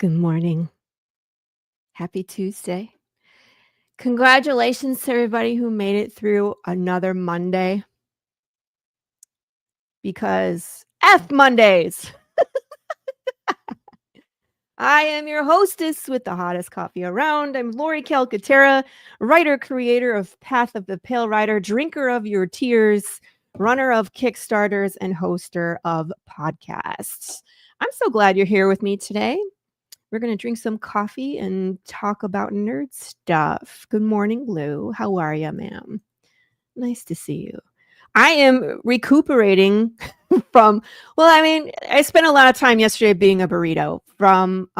Good morning. Happy Tuesday. Congratulations to everybody who made it through another Monday because F Mondays. I am your hostess with the hottest coffee around. I'm Laurie Calcaterra, writer, creator of Path of the Pale Rider, drinker of your tears, runner of Kickstarters, and hoster of podcasts. I'm so glad you're here with me today. We're going to drink some coffee and talk about nerd stuff. Good morning, Lou. How are you, ma'am? Nice to see you. I am recuperating from, I spent a lot of time yesterday being a burrito from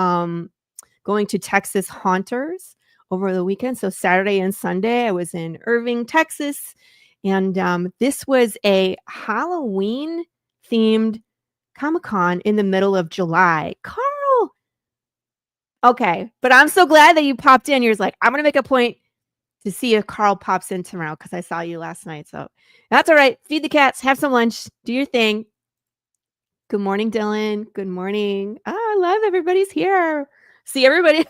going to Texas Haunters over the weekend. So Saturday and Sunday, I was in Irving, Texas. And this was a Halloween themed Comic-Con in the middle of July. Carl. Okay, but I'm so glad that you popped in. You're like, I'm going to make a point to see if Carl pops in tomorrow because I saw you last night. So that's all right. Feed the cats, have some lunch, do your thing. Good morning, Dylan. Good morning. Oh, I love everybody's here. See everybody.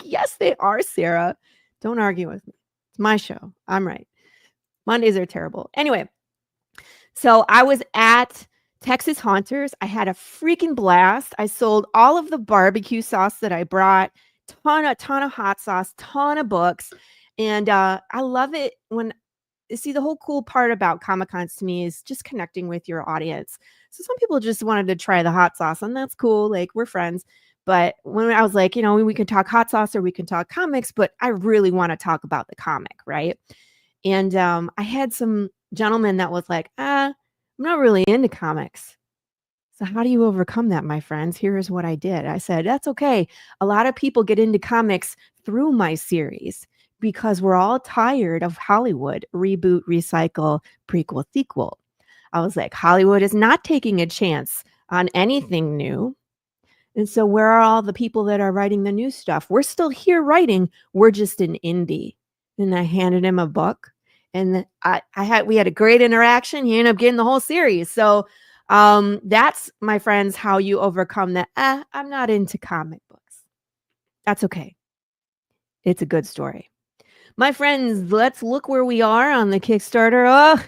Yes, they are, Sarah. Don't argue with me. It's my show. I'm right. Mondays are terrible. Anyway, so I was at Texas Haunters. I had a freaking blast. I sold all of the barbecue sauce that I brought, ton of hot sauce, ton of books. And I love it when, see, the whole cool part about Comic-Cons to me is just connecting with your audience. So some people just wanted to try the hot sauce, and that's cool. Like, we're friends. But when I was like, we can talk hot sauce or we can talk comics, but I really want to talk about the comic, right? And I had some gentleman that was like, I'm not really into comics. So how do you overcome that, my friends? Here's what I did. I said, that's okay. A lot of people get into comics through my series because we're all tired of Hollywood, reboot, recycle, prequel, sequel. I was like, Hollywood is not taking a chance on anything new. And so where are all the people that are writing the new stuff? We're still here writing. We're just an indie. And I handed him a book. And we had a great interaction. He ended up getting the whole series. So that's, my friends, how you overcome that. I'm not into comic books. That's okay. It's a good story. My friends, let's look where we are on the Kickstarter. Oh,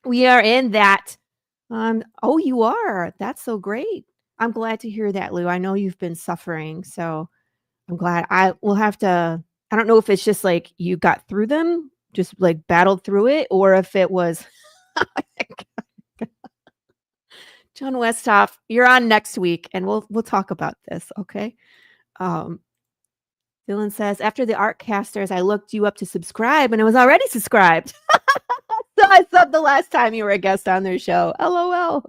we are in that. Oh, you are. That's so great. I'm glad to hear that, Lou. I know you've been suffering. So I'm glad. I will have to, I don't know if it's just like you got through them, just like battled through it, or if it was John Westhoff, you're on next week and we'll talk about this, okay? Dylan says, after the Artcasters, I looked you up to subscribe and I was already subscribed. So I subbed the last time you were a guest on their show. LOL.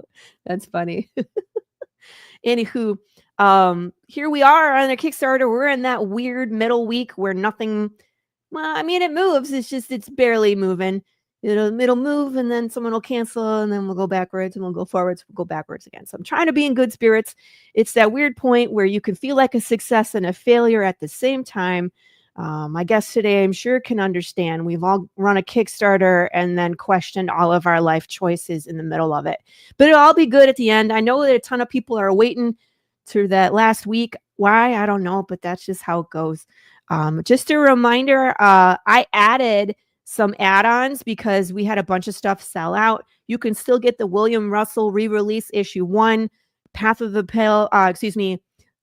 That's funny. Anywho, here we are on a Kickstarter. We're in that weird middle week where nothing, it moves. It's barely moving. It'll move and then someone will cancel and then we'll go backwards and we'll go forwards, we'll go backwards again. So I'm trying to be in good spirits. It's that weird point where you can feel like a success and a failure at the same time. My guest today, I'm sure, can understand. We've all run a Kickstarter and then questioned all of our life choices in the middle of it. But it'll all be good at the end. I know that a ton of people are waiting to that last week. Why? I don't know, but that's just how it goes. Just a reminder, I added some add-ons because we had a bunch of stuff sell out. You can still get the William Russell re-release issue 1, Path of the Pale,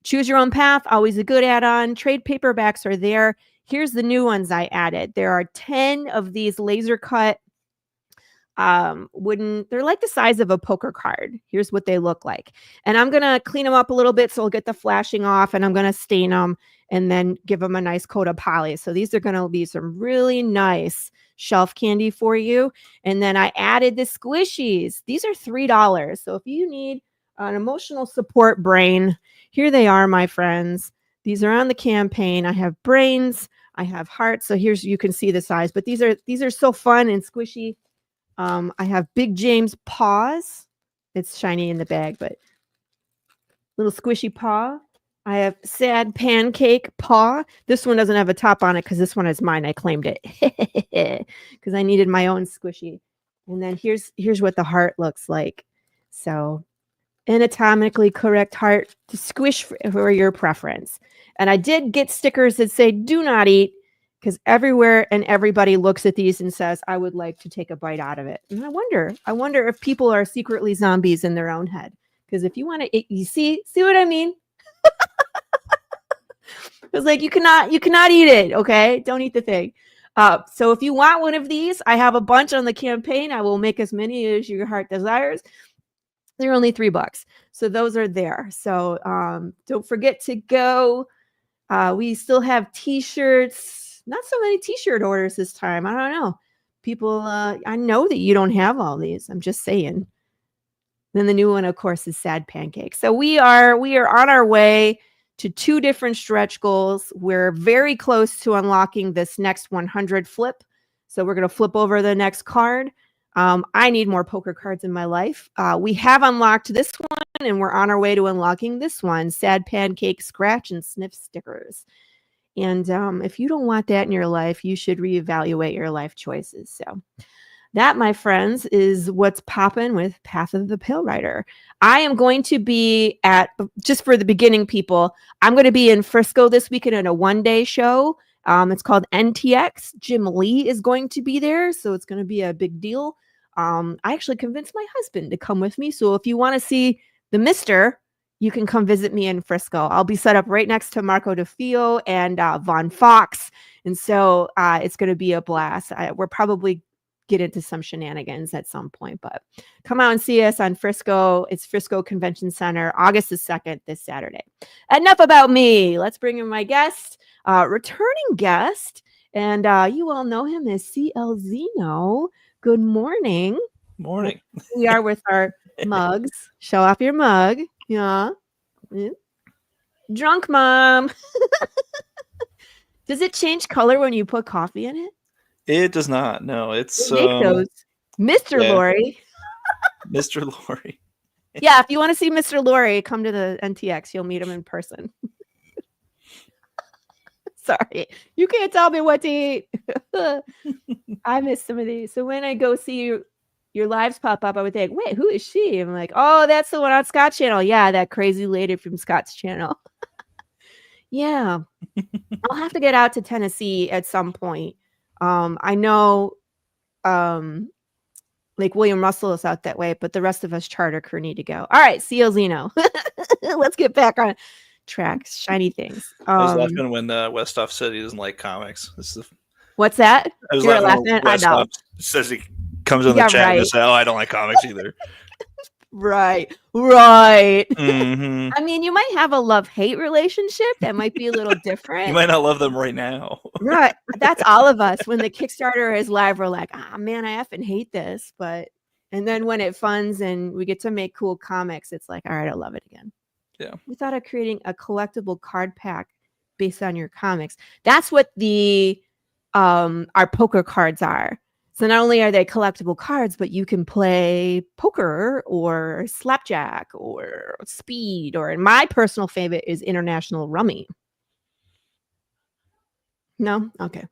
Choose Your Own Path, always a good add-on. Trade paperbacks are there. Here's the new ones I added. There are 10 of these laser cut wooden, they're like the size of a poker card. Here's what they look like. And I'm going to clean them up a little bit so I'll get the flashing off, and I'm going to stain them and then give them a nice coat of polish. So these are going to be some really nice shelf candy for you. And then I added the squishies. These are $3. So if you need an emotional support brain, here they are, my friends. These are on the campaign. I have brains, I have hearts. So here's, you can see the size, but these are so fun and squishy. I have Big James paws. It's shiny in the bag, but little squishy paw. I have Sad Pancake paw. This one doesn't have a top on it because this one is mine. I claimed it because I needed my own squishy. And then here's what the heart looks like. So anatomically correct heart to squish for your preference. And I did get stickers that say do not eat, because everywhere and everybody looks at these and says, I would like to take a bite out of it. And I wonder if people are secretly zombies in their own head. Because if you want to eat, you see what I mean? It's like you cannot eat it, okay? Don't eat the thing. So if you want one of these, I have a bunch on the campaign. I will make as many as your heart desires. They're only $3. So those are there. So don't forget to go. We still have t-shirts. Not so many t-shirt orders this time. I don't know. People, I know that you don't have all these. I'm just saying. Then the new one, of course, is Sad Pancakes. So we are on our way to 2 different stretch goals. We're very close to unlocking this next 100 flip. So we're going to flip over the next card. I need more poker cards in my life. We have unlocked this one, and we're on our way to unlocking this one, Sad Pancake Scratch and Sniff stickers. And if you don't want that in your life, you should reevaluate your life choices. So that, my friends, is what's popping with Path of the Pale Rider. I am going to be just for the beginning people, I'm going to be in Frisco this weekend at a 1-day show. It's called NTX. Jim Lee is going to be there, so it's going to be a big deal. I actually convinced my husband to come with me. So if you want to see the Mister, you can come visit me in Frisco. I'll be set up right next to Marco DeFio and Von Fox. And so it's going to be a blast. We're probably get into some shenanigans at some point, but come out and see us on Frisco. It's Frisco Convention Center, August the 2nd, this Saturday. Enough about me. Let's bring in my guest, returning guest. And you all know him as CL Zeno. Good morning. Morning. We are with our mugs. Show off your mug. Yeah. Drunk mom. Does it change color when you put coffee in it? It does not. No, it's make those. Mr. Yeah. Laurie. Mr. Laurie. Yeah, if you want to see Mr. Laurie, come to the NTX. You'll meet him in person. Sorry, you can't tell me what to eat. I miss some of these. So when I go see your lives pop up, I would think, wait, who is she? I'm like, oh, that's the one on Scott's channel. Yeah, that crazy lady from Scott's channel. Yeah. I'll have to get out to Tennessee at some point. I know like William Russell is out that way, but the rest of us charter crew need to go. All right, CL Zeno. Let's get back on track. Shiny things. I was laughing when Westhoff said he doesn't like comics. What's that? I was laughing when Westhoff says he comes in the chat and says, "Oh, I don't like comics either." Right. Mm-hmm. I mean, you might have a love-hate relationship that might be a little different. You might not love them right now. Right. That's all of us. When the Kickstarter is live, we're like, man, I effing hate this. And then when it funds and we get to make cool comics, it's like, all right, I love it again. Yeah. We thought of creating a collectible card pack based on your comics. That's what our poker cards are. So not only are they collectible cards, but you can play poker or slapjack or speed, or my personal favorite is international rummy. No? Okay.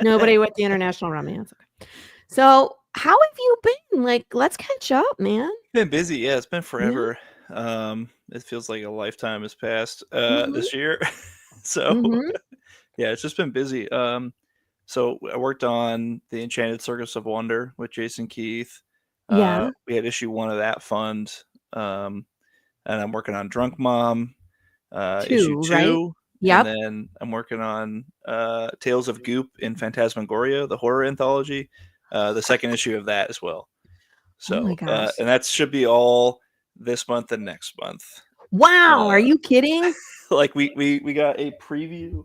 Nobody with the international rummy. That's okay. So how have you been? Like, let's catch up, man. Been busy. Yeah, it's been forever. Yeah. It feels like a lifetime has passed this year. So yeah, it's just been busy. So I worked on the Enchanted Circus of Wonder with Jason Keith. We had issue 1 of that fund. And I'm working on Drunk Mom, issue 2. Right? Yep. And then I'm working on Tales of Goop in Phantasmagoria, the horror anthology, the 2nd issue of that as well. So, and that should be all this month and next month. Wow, are you kidding? Like we got a preview.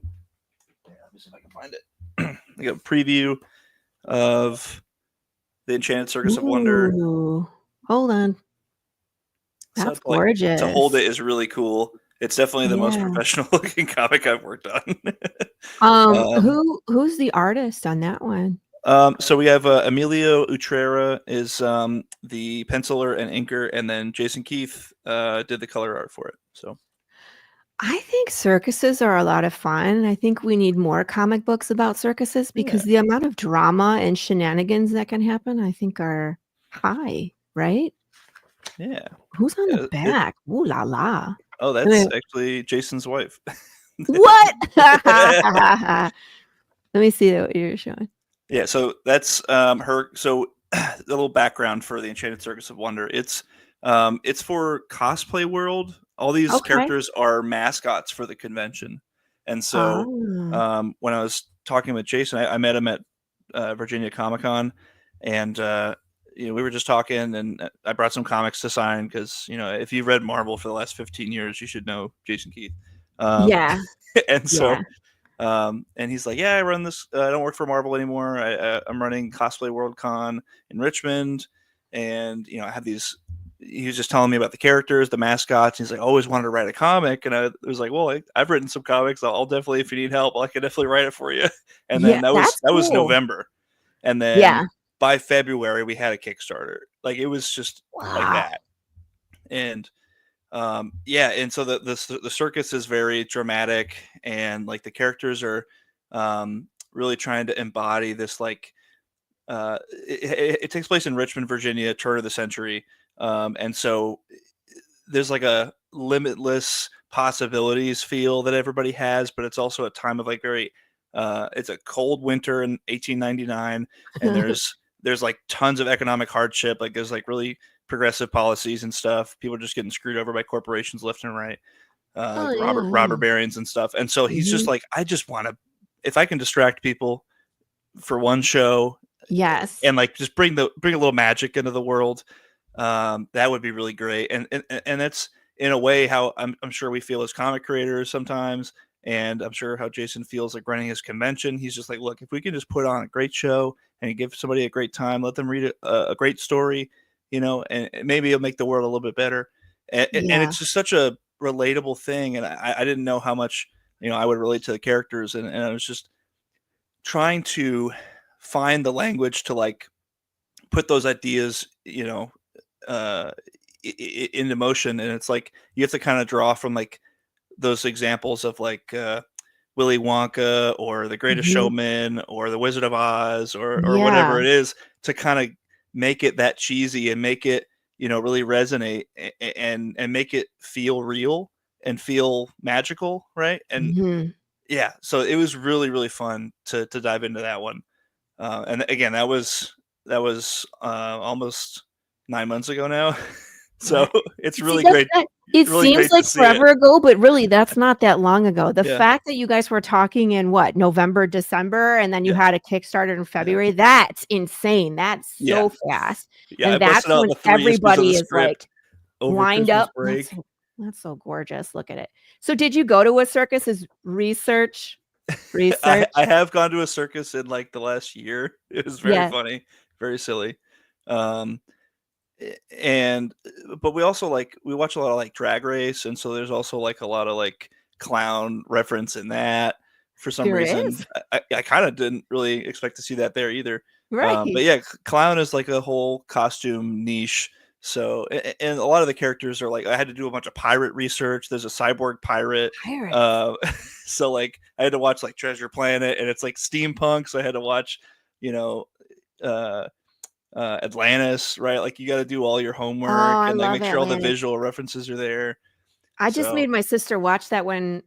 Yeah, let me see if I can find it. We got a preview of the Enchanted Circus of Wonder. Hold on. That's gorgeous. To hold it is really cool. It's definitely the most professional looking comic I've worked on. Who's the artist on that one? So we have Emilio Utrera is the penciler and inker, and then Jason Keith did the color art for it. So I think circuses are a lot of fun. I think we need more comic books about circuses because the amount of drama and shenanigans that can happen, I think, are high, right? Yeah. Who's on the It, back? Ooh la la. oh, that's actually Jason's wife. What? Let me see what you're showing. Yeah, so that's her. So a little background for the Enchanted Circus of Wonder. It's for Cosplay World. All these Okay. characters are mascots for the convention, and so Oh. when I was talking with Jason, I met him at Virginia Comic Con, and we were just talking, and I brought some comics to sign because if you've read Marvel for the last 15 years, you should know Jason Keith. Yeah. And so Yeah. and he's like, yeah, I run this. I don't work for Marvel anymore. I'm running Cosplay World Con in Richmond, and I have these. He was just telling me about the characters, the mascots. He's like, I always wanted to write a comic, and I was like, well, I've written some comics. I'll definitely, if you need help, I can definitely write it for you. And Yeah. then that was That's cool. November, and then Yeah. by February we had a Kickstarter. Like it was just like Wow. that, and and so the circus is very dramatic, and like the characters are really trying to embody this like it takes place in Richmond, Virginia, turn of the century, and so there's like a limitless possibilities feel that everybody has, but it's also a time of like very it's a cold winter in 1899, and there's like tons of economic hardship. Like there's like really progressive policies and stuff. People are just getting screwed over by corporations left and right, Oh like yeah. robber barons and stuff. And so he's just Mhm. like, I just want to, if I can distract people for one show Yes. and like just bring a little magic into the world, that would be really great. And that's in a way how I'm sure we feel as comic creators sometimes. And I'm sure how Jason feels like running his convention. He's just like, look, if we can just put on a great show and give somebody a great time, let them read a great story, and maybe it'll make the world a little bit better. And Yeah. it's just such a relatable thing. And I didn't know how much, I would relate to the characters. And I was just trying to find the language to like put those ideas, uh, into motion. And it's like you have to kind of draw from like those examples of like Willy Wonka or The Greatest Mhm. Showman or The Wizard of Oz or Yeah. whatever it is to kind of make it that cheesy and make it really resonate and make it feel real and feel magical, right? And Mhm. yeah, so it was really really fun to dive into that one. And again, that was almost 9 months ago now. So Right. it's See, really that's great, that it really seems great to like see it. forever ago, but really that's not that long ago. The Yeah, fact that you guys were talking in what, November, December, and then you yeah, had a Kickstarter in yeah, February, that's insane. That's yeah, so fast. yeah. I And that's busted out when the 3 issues of the everybody is like script over lined Christmas up. break. That's so gorgeous. Look at it. So did you go to a circus as research? I Research? have gone to a circus in like the last year. It was very Yeah. funny, very silly. Um, and but we also like we watch a lot of like Drag Race, and so there's also like a lot of like clown reference in that. For some There reason, is. I kind of didn't really expect to see that there either. But Right. yeah, clown is like a whole costume niche. So and a lot of the characters are like I had to do a bunch of pirate research. There's a cyborg pirate. Pirates. Uh, so like I had to watch like Treasure Planet, and it's like steampunk. So I had to watch, you know, uh, Atlantis, right? Like you got to do all your Oh, homework I and like love make sure all the Atlantis. visual references are there. I just So made my sister watch that when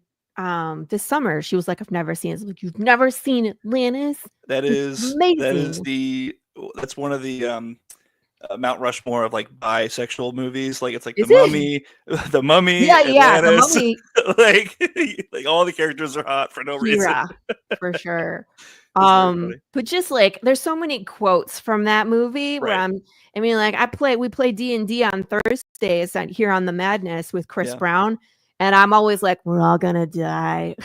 this summer. She was like, "I've never seen it." I was like, "You've never seen Atlantis? that It's is amazing." that's one of the Mount Rushmore of like bisexual movies. Like it's like Is it? The Mummy, Yeah, yeah, The Atlantis, Mummy, like like all the characters are hot for no reason. Kira, for sure. It's very funny. But just like there's so many quotes from that movie where Right. I mean, like we play D&D on Thursdays here on the Madness with Chris Yeah. Brown, and I'm always like, "We're all gonna die."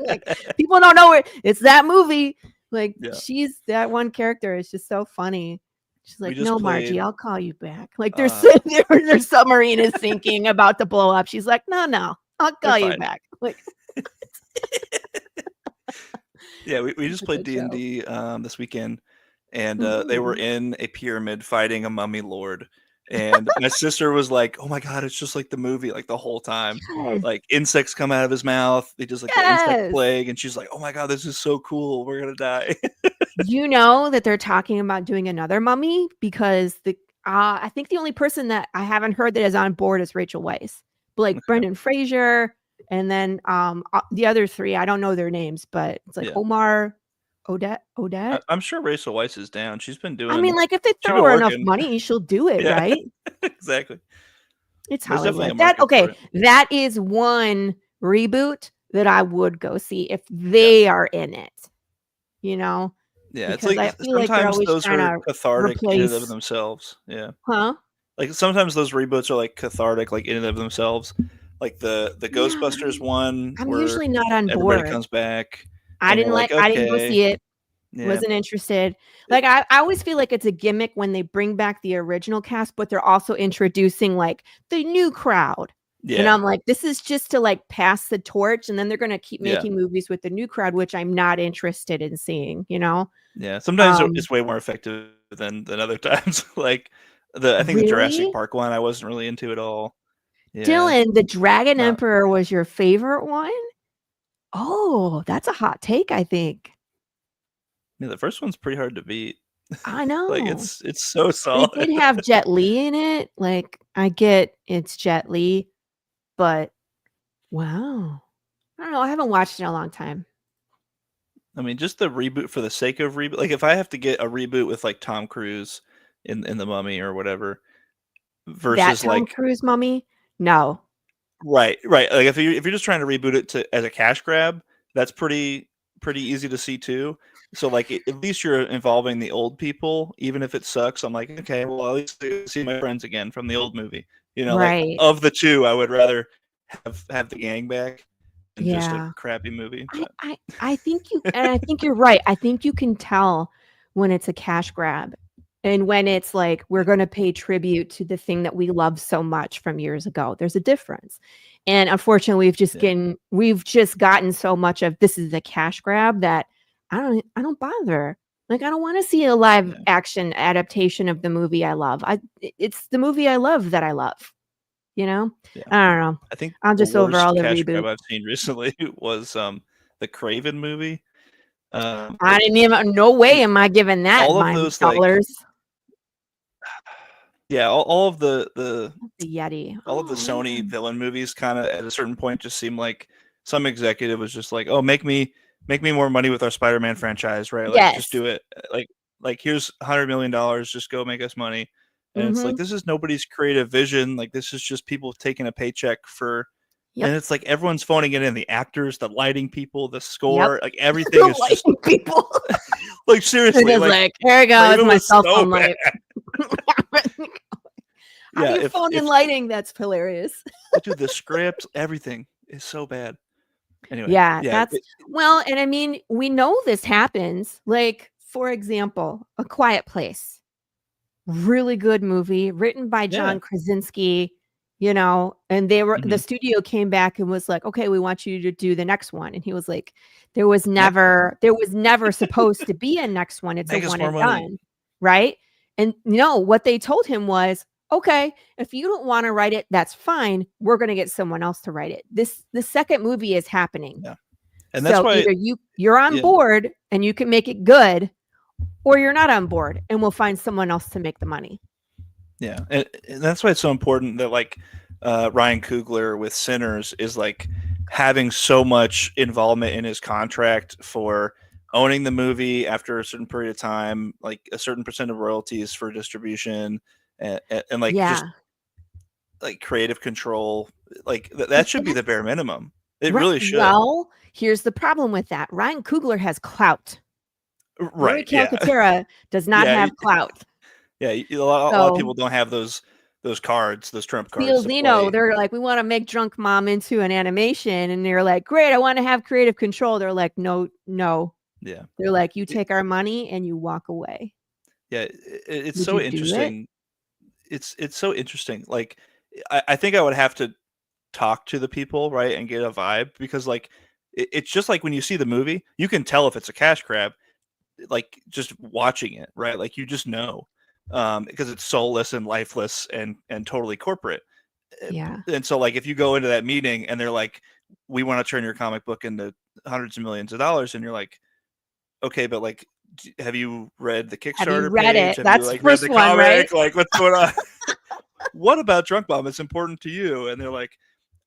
Like people don't know it's that movie. Like Yeah. she's that one character is just so funny. She's We like, just "No, Margie, played I'll call you back." Like uh their submarine is sinking about to blow up. She's like, "No, no, I'll they're call you fine. back." Like Yeah, we it's just a played good show. D&D this weekend, and they were Ooh. in a pyramid fighting a mummy lord. And my sister was like, "Oh my god, it's just like the movie!" Like the whole time, Yes. like insects come out of his mouth. They just like the insect Yes. plague, and she's like, "Oh my god, this is so cool. We're gonna die." You know that they're talking about doing another mummy because I think the only person that I haven't heard that is on board is Rachel Weisz. But like Okay. Brendan Fraser, and then the other three, I don't know their names, but it's like Yeah. Omar, Odette. I'm sure Rachel Weisz is down. She's been I mean, doing. like if they She's throw been her enough working. money, she'll do it, Yeah, right? exactly. It's There's definitely a Hollywood. That market for okay, it. that is one reboot that I would go see if Yeah. they are in it, you know? Yeah, it's Because like I feel like they're sometimes always those trying are to cathartic in and of replace. themselves. Yeah. Huh? Like sometimes those reboots are like cathartic, like in and of themselves. Like the Yeah, Ghostbusters one I'm where usually not on everybody board. comes back and you're like, I didn't go okay, see it. yeah, Wasn't interested. Like I always feel like it's a gimmick when they bring back the original cast, but they're also introducing like the new crowd. And yeah, I'm like, this is just to like pass the torch, and then they're gonna keep yeah, making movies with the new crowd, which I'm not interested in seeing, you know? yeah. Sometimes Um, it's way more effective than other times. Like I think the Jurassic really? Park one I wasn't really into at all. Yeah, Dylan, the Dragon not. Emperor was your favorite one? Oh, that's a hot take, I think. Yeah, the first one's pretty hard to beat. I Like know. it's so But it solid. did have Jet Li in it. Like, I get it's Jet Li, but wow. I don't know. I haven't watched it in a long time. I mean, just the reboot for the sake of reboot. Like if I have to get a reboot with like Tom Cruise in the Mummy or whatever That versus Tom like Cruise mummy? No. right. Like if you're just trying to reboot it to as a cash grab, that's pretty easy to see too. So like at least you're involving the old people, even if it sucks. I'm like, okay, well at least I see my friends again from the old movie. You know, like Right. of the two, I would rather have the gang back than just a Yeah. crappy movie. I But I I think you and I think you're right. I think you can tell when it's a cash grab and when it's like we're going to pay tribute to the thing that we love so much from years ago. There's a difference. And unfortunately, yeah, we've just gotten so much of this is a cash grab that I don't bother. Like I don't want to see a live yeah, action adaptation of the movie I love. It's the movie I love that I love, you know? yeah. I don't know. I think I'm the just over all worst the cash grab reboot. I've seen recently was the Craven movie. I Like didn't even no way dude, am I giving that all of my those like dollars. yeah, all of The Yeti. all of the Oh, Sony man. villain movies kind of at a certain point just seemed like some executive was just like, "Oh, make me more money with our Spider-Man franchise, right? Like just Yes. do it. Like here's $100 million, just go make us money." And it's like Mhm. this is nobody's creative vision. Like this is just people taking a paycheck for and Yep. it's like everyone's phoning it in, the actors, the lighting people, the Yep. score, like everything is just Lighting people. like They're seriously, just like like, "Here you go, it's Craven my was cell so phone bad. light." How do Yeah, you phone in if lighting? That's hilarious. dude, the script, everything is so bad. Anyway, Yeah, yeah, that's well, and I mean, we know this happens. Like, for example, A Quiet Place. Really good movie written by yeah, John Krasinski, and the mhm, studio came back and was like, "Okay, we want you to do the next one." And he was like, make there was never supposed to be a next one. It's a make us one more and money. done." Right? And what they told him was, "Okay, if you don't want to write it, that's fine. We're going to get someone else to write it." The second movie is happening. Yeah, and that's So why either you're on yeah, board and you can make it good, or you're not on board and we'll find someone else to make the money. yeah, and that's why it's so important that like Ryan Coogler with Sinners is like having so much involvement in his contract for owning the movie after a certain period of time, like a certain percent of royalties for distribution, and like just Yeah. like creative control. Like that should be the bare minimum. It Right. really should. Well, here's the problem with that. Ryan Coogler has clout. Laurie Right? Yeah. Calcaterra does not Yeah. have clout. Yeah, a lot of So people don't have those cards, those trump cards Theo to Zeno, play. they're like, we want to make Drunk Mom into an animation. And they're like, great, I want to have creative control. They're like, no, no. Yeah, They're like, you It- take our money and you walk away. yeah, it's Would so you do it? interesting. It's so interesting. Like, I think I would have to talk to the people, right, and get a vibe because like it's just like when you see the movie, you can tell if it's a cash grab, like just watching it, right? Like you just know, because it's soulless and lifeless and totally corporate. Yeah. And so like if you go into that meeting and they're like, we want to turn your comic book into hundreds of millions of dollars, and you're like, okay, but like have you read the Have you Kickstarter read page? it? Have you That's like read first the one, right? comic? Like, what's going on? What about Drunk Mom is important to you? And they're like,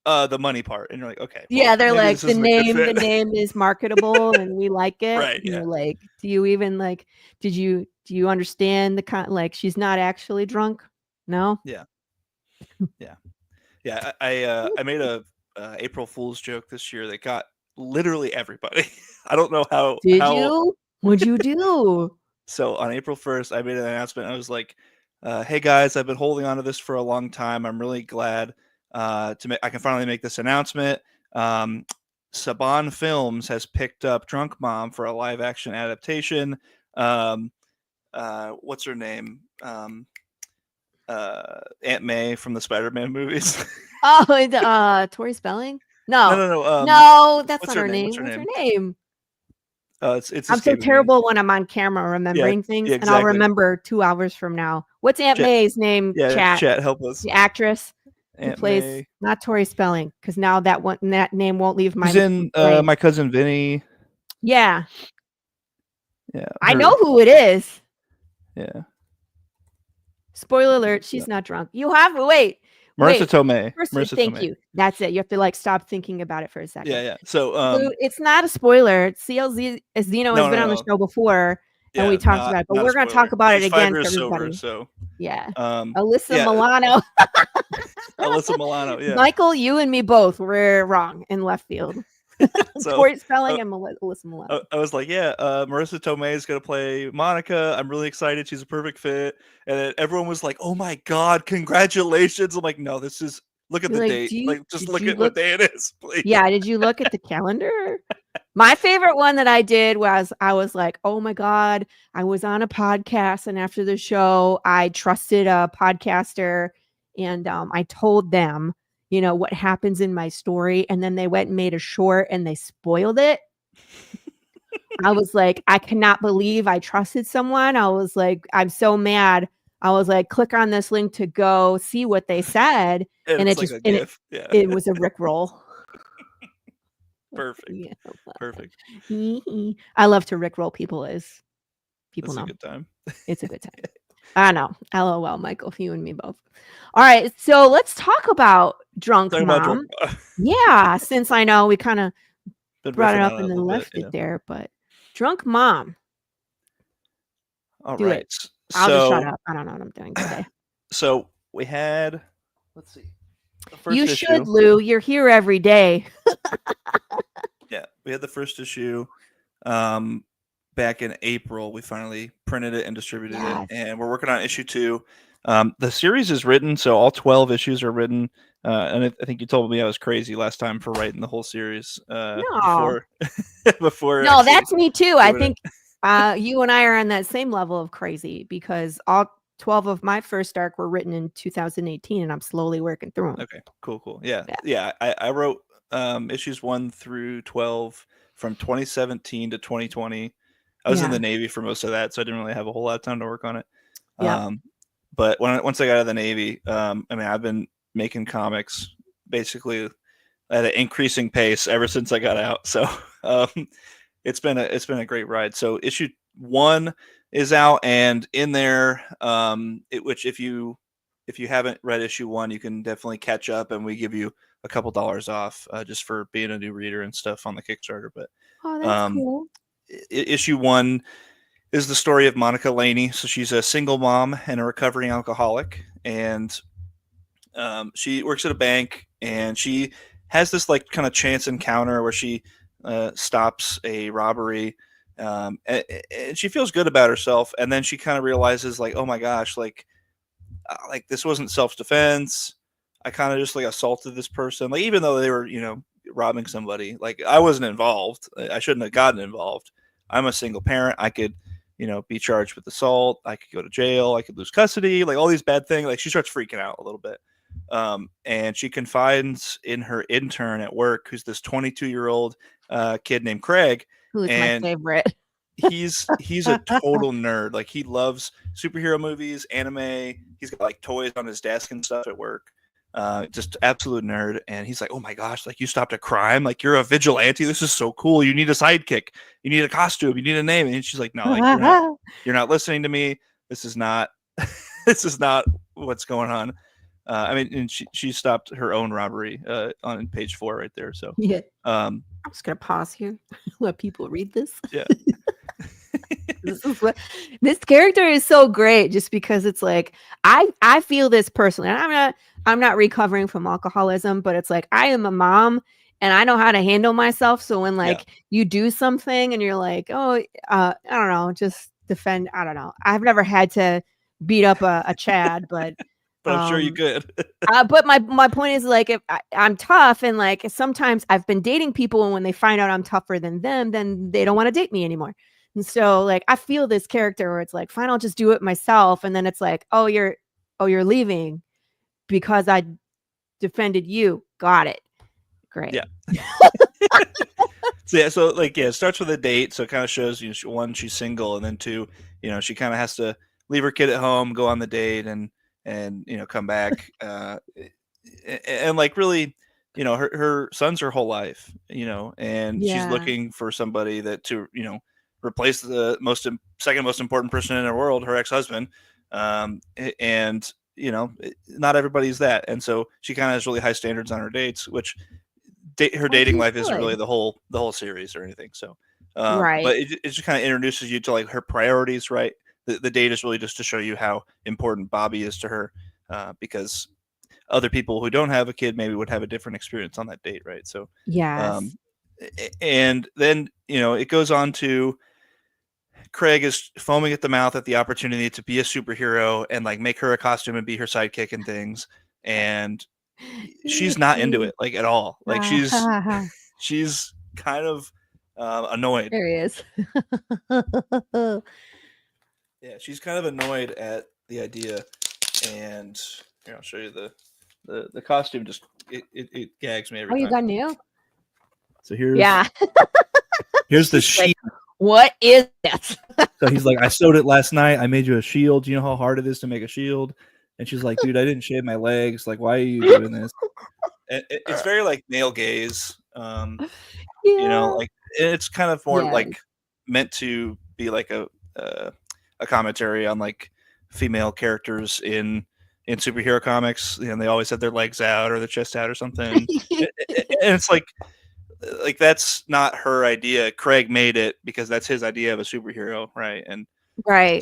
the money part. And you're like, okay, well, Yeah, they're maybe like, this isn't a good the fit. name is marketable and we like it. Right, And yeah. you're like, do you even like, do you understand like, she's not actually drunk? No? Yeah. I made a April Fool's joke this year that got literally everybody. I don't know Did how. you? What'd you do? So on April 1st, I made an announcement. I was like, "Hey guys, I've been holding on to this for a long time. I'm really glad I can finally make this announcement. Um, Saban Films has picked up Drunk Mom for a live action adaptation. Um, what's her name? Aunt May from the Spider-Man movies. Oh, Tori Spelling? No, No. no, no. No, that's What's not her her name? name. What's her name? It's I'm so escaping me. terrible when I'm on camera Yeah, remembering things, yeah, and I'll exactly. remember 2 hours from now. What's Aunt Chat, May's name? yeah, Chat. chat, help us. The actress who Aunt plays May. not Tori Spelling, because now that name won't leave She's my in brain. My Cousin Vinny. Yeah, Yeah, I her. know who it is. Yeah. Spoiler alert: she's not drunk. You have wait. Marissa Tomei. First, Marissa thank Tomei. you. That's it. You have to like stop thinking about it for a second. Yeah, yeah. So Lou, it's not a spoiler. CLZ Zeno has been on the no. show before, and we Yeah, talked about it, but not a we're going to talk spoiler. about it She's 5 again for years sober, everybody. so Yeah. Alyssa yeah, Milano. Alyssa Milano, yeah. Michael, you and me both were wrong in left field. So Tori Spelling and Alyssa Milano. I was like, yeah, Marissa Tomei is going to play Monica. I'm really excited. She's a perfect fit. And then everyone was like, oh my God, congratulations. I'm like, no, look at You're the like, date. Like, just did look you at what look? day it is, please. Yeah, did you look at the calendar? My favorite one that I did was I was like, oh my God, I was on a podcast, and after the show, I trusted a podcaster, and I told them, what happens in my story, and then they went and made a short and they spoiled it. I was like, I cannot believe I trusted someone. I was like, I'm so mad. I was like, click on this link to go see what they said, And and it's it like just a GIF. Yeah. it was a Rickroll. Perfect. Yeah. Perfect. I love to Rickroll people as people That's know. a good time. It's a good time. I know. LOL, Michael, you and me both. All right. So let's talk about Drunk Mom. Yeah. Since I know we kind of brought it up and then left it there, but Drunk Mom. All Do right. it. I'll just shut up. I don't know what I'm doing today. So we had, let's see. The first you issue. should, Lou. You're here every day. Yeah, we had the first issue back in April. We finally printed it and distributed it, and we're working on issue 2. The series is written, so all 12 issues are written. And I think you told me I was crazy last time for writing the whole series before. No, that's me too. I think you and I are on that same level of crazy because all 12 of my first arc were written in 2018, and I'm slowly working through them. Okay, cool. Yeah. I wrote issues 1 through 12 from 2017 to 2020. I was in the Navy for most of that, so I didn't really have a whole lot of time to work on it. Yeah. But once I got out of the Navy, I've been making comics basically at an increasing pace ever since I got out. So it's been a great ride. So issue 1 is out, and in there, which if you haven't read issue 1, you can definitely catch up, and we give you a couple dollars off just for being a new reader and stuff on the Kickstarter. But that's cool. Issue 1 is the story of Monica Laney. So she's a single mom and a recovering alcoholic, and she works at a bank, and she has this like kind of chance encounter where she stops a robbery, and she feels good about herself, and then she kind of realizes like, oh my gosh, like this wasn't self-defense. I kind of just like assaulted this person, like even though they were robbing somebody, like I wasn't involved. I shouldn't have gotten involved. I'm a single parent. I could be charged with assault. I could go to jail. I could lose custody, like all these bad things. Like she starts freaking out a little bit. And she confides in her intern at work, who's this 22-year-old kid named Craig. Who's my favorite. he's a total nerd. Like he loves superhero movies, anime. He's got like toys on his desk and stuff at work. just absolute nerd. And he's like, oh my gosh, like you stopped a crime, like you're a vigilante. This is so cool. You need a sidekick. You need a costume. You need a name. And she's like, no, like you're not listening to me. This is not this is not what's going on. I mean, and she stopped her own robbery on page 4 right there. So yeah. I'm just gonna pause here, let people read this. Yeah. This character is so great just because it's like I feel this personally. And I'm not recovering from alcoholism, but it's like I am a mom and I know how to handle myself. So when like you do something and you're like, oh, I don't know, just defend. I don't know. I've never had to beat up a Chad, but I'm sure you could. But my point is like if I'm tough and like sometimes I've been dating people and when they find out I'm tougher than them, then they don't want to date me anymore. And so like I feel this character where it's like, fine, I'll just do it myself. And then it's like, oh, you're leaving because I defended you. Got it. Great. Yeah. So like it starts with a date. So it kind of shows you one, she's single, and then 2, she kind of has to leave her kid at home, go on the date, and come back. And like really, her son's her whole life, and she's looking for somebody that to replace the second most important person in the world, her ex-husband. And not everybody's that, and so she kind of has really high standards on her dates, which her dating life isn't really the whole series or anything. So right, but it just kind of introduces you to like her priorities, right? The date is really just to show you how important Bobby is to her, because other people who don't have a kid maybe would have a different experience on that date, right? So and then it goes on to Craig is foaming at the mouth at the opportunity to be a superhero and like make her a costume and be her sidekick and things, and she's not into it like at all. Like she's kind of annoyed. There he is. Yeah, she's kind of annoyed at the idea, and here I'll show you the costume. Just it gags me every time. Oh, you got new? So here's here's the sheet. Like, what is this? So he's like, I sewed it last night. I made you a shield. Do you know how hard it is to make a shield? And she's like, dude, I didn't shave my legs. Like, why are you doing this? And it's very like male gaze. Like it's kind of more like meant to be like a commentary on like female characters in superhero comics. They always have their legs out or their chest out or something. And it's like that's not her idea. Craig made it because that's his idea of a superhero, right? And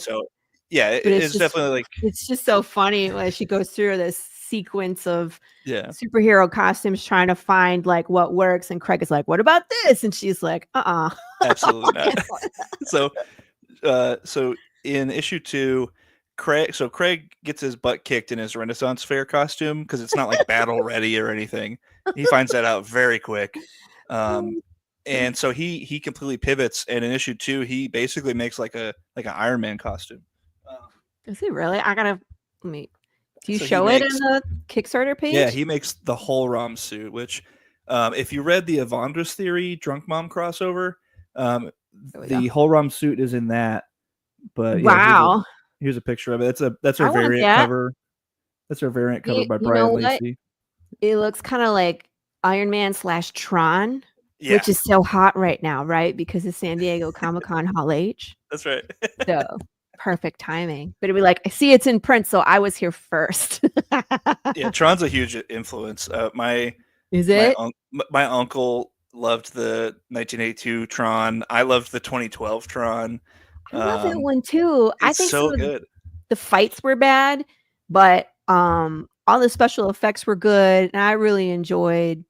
so it's definitely like it's just so funny when she goes through this sequence of superhero costumes trying to find like what works, and Craig is like, what about this? And she's like, absolutely not. So in issue 2, Craig gets his butt kicked in his Renaissance Fair costume because it's not like battle ready or anything. He finds that out very quick. And so he completely pivots, and in issue 2 he basically makes like an Iron Man costume. Is he really? I gotta do you show it in the Kickstarter page? Yeah, he makes the whole ROM suit, which if you read the Evandris Theory Drunk Mom crossover, the whole ROM suit is in that. But wow, here's a picture of it. That's her variant cover. That's her variant cover by Brian Lacey. It looks kind of like Iron Man / Tron, which is so hot right now, right? Because of San Diego Comic-Con Hall H. That's right. So perfect timing. But it'd be like, I see it's in print, so I was here first. Yeah, Tron's a huge influence. My uncle loved the 1982 Tron. I loved the 2012 Tron. I love that one too. I think so good. The fights were bad, but all the special effects were good, and I really enjoyed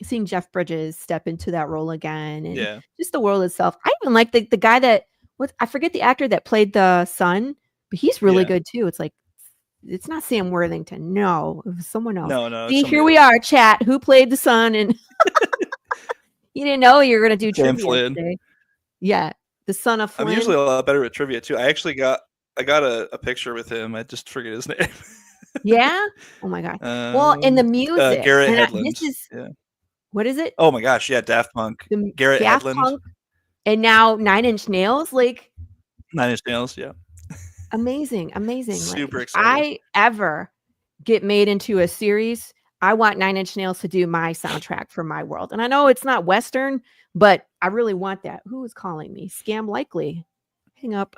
seeing Jeff Bridges step into that role again, and just the world itself. I even like the guy that I forget the actor that played the son, but he's really good too. It's like it's not Sam Worthington. No, it was someone else. No. See, here we are, chat. Who played the son? And you didn't know you were gonna do trivia today. Yeah, the son of Flynn. I'm usually a lot better at trivia too. I got a picture with him. I just forget his name. Yeah. Oh my god. Well, in the music, Garrett Hedlund. What is it? Oh my gosh, yeah, Daft Punk. Garrett Hedlund. Punk, and now 9 Inch Nails, like 9 Inch Nails, yeah. Amazing. Super like, exciting. If I ever get made into a series, I want 9 Inch Nails to do my soundtrack for my world. And I know it's not Western, but I really want that. Who is calling me? Scam likely. Hang up.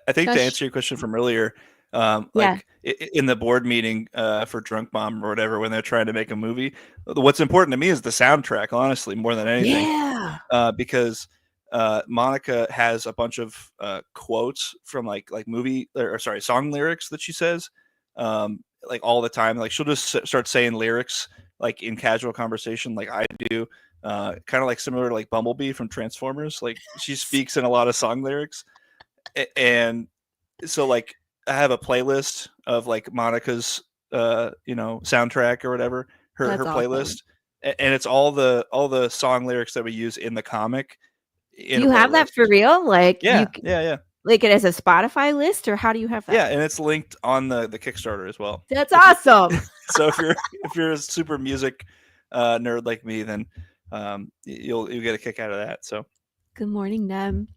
I think to Shush. answer your question from earlier, Yeah. like in the board meeting for Drunk Mom or whatever, when they're trying to make a movie, what's important to me is the soundtrack, honestly, more than anything, Yeah. because Monica has a bunch of quotes from like movie or sorry song lyrics that she says like all the time. Like she'll just start saying lyrics like in casual conversation, like I do. Kind of like similar to like Bumblebee from Transformers. Like she speaks in a lot of song lyrics, and so like I have a playlist of like Monica's soundtrack or whatever, her That's awesome. playlist, and it's all the song lyrics that we use in the comic Do in a you have that for playlist. real? Like Yeah, yeah. like it as a Spotify list, or how do you have that? Yeah, and it's linked on the Kickstarter as well. That's If you awesome. so if you're a super music nerd like me, then you'll get a kick out of that. So Good morning, Nem.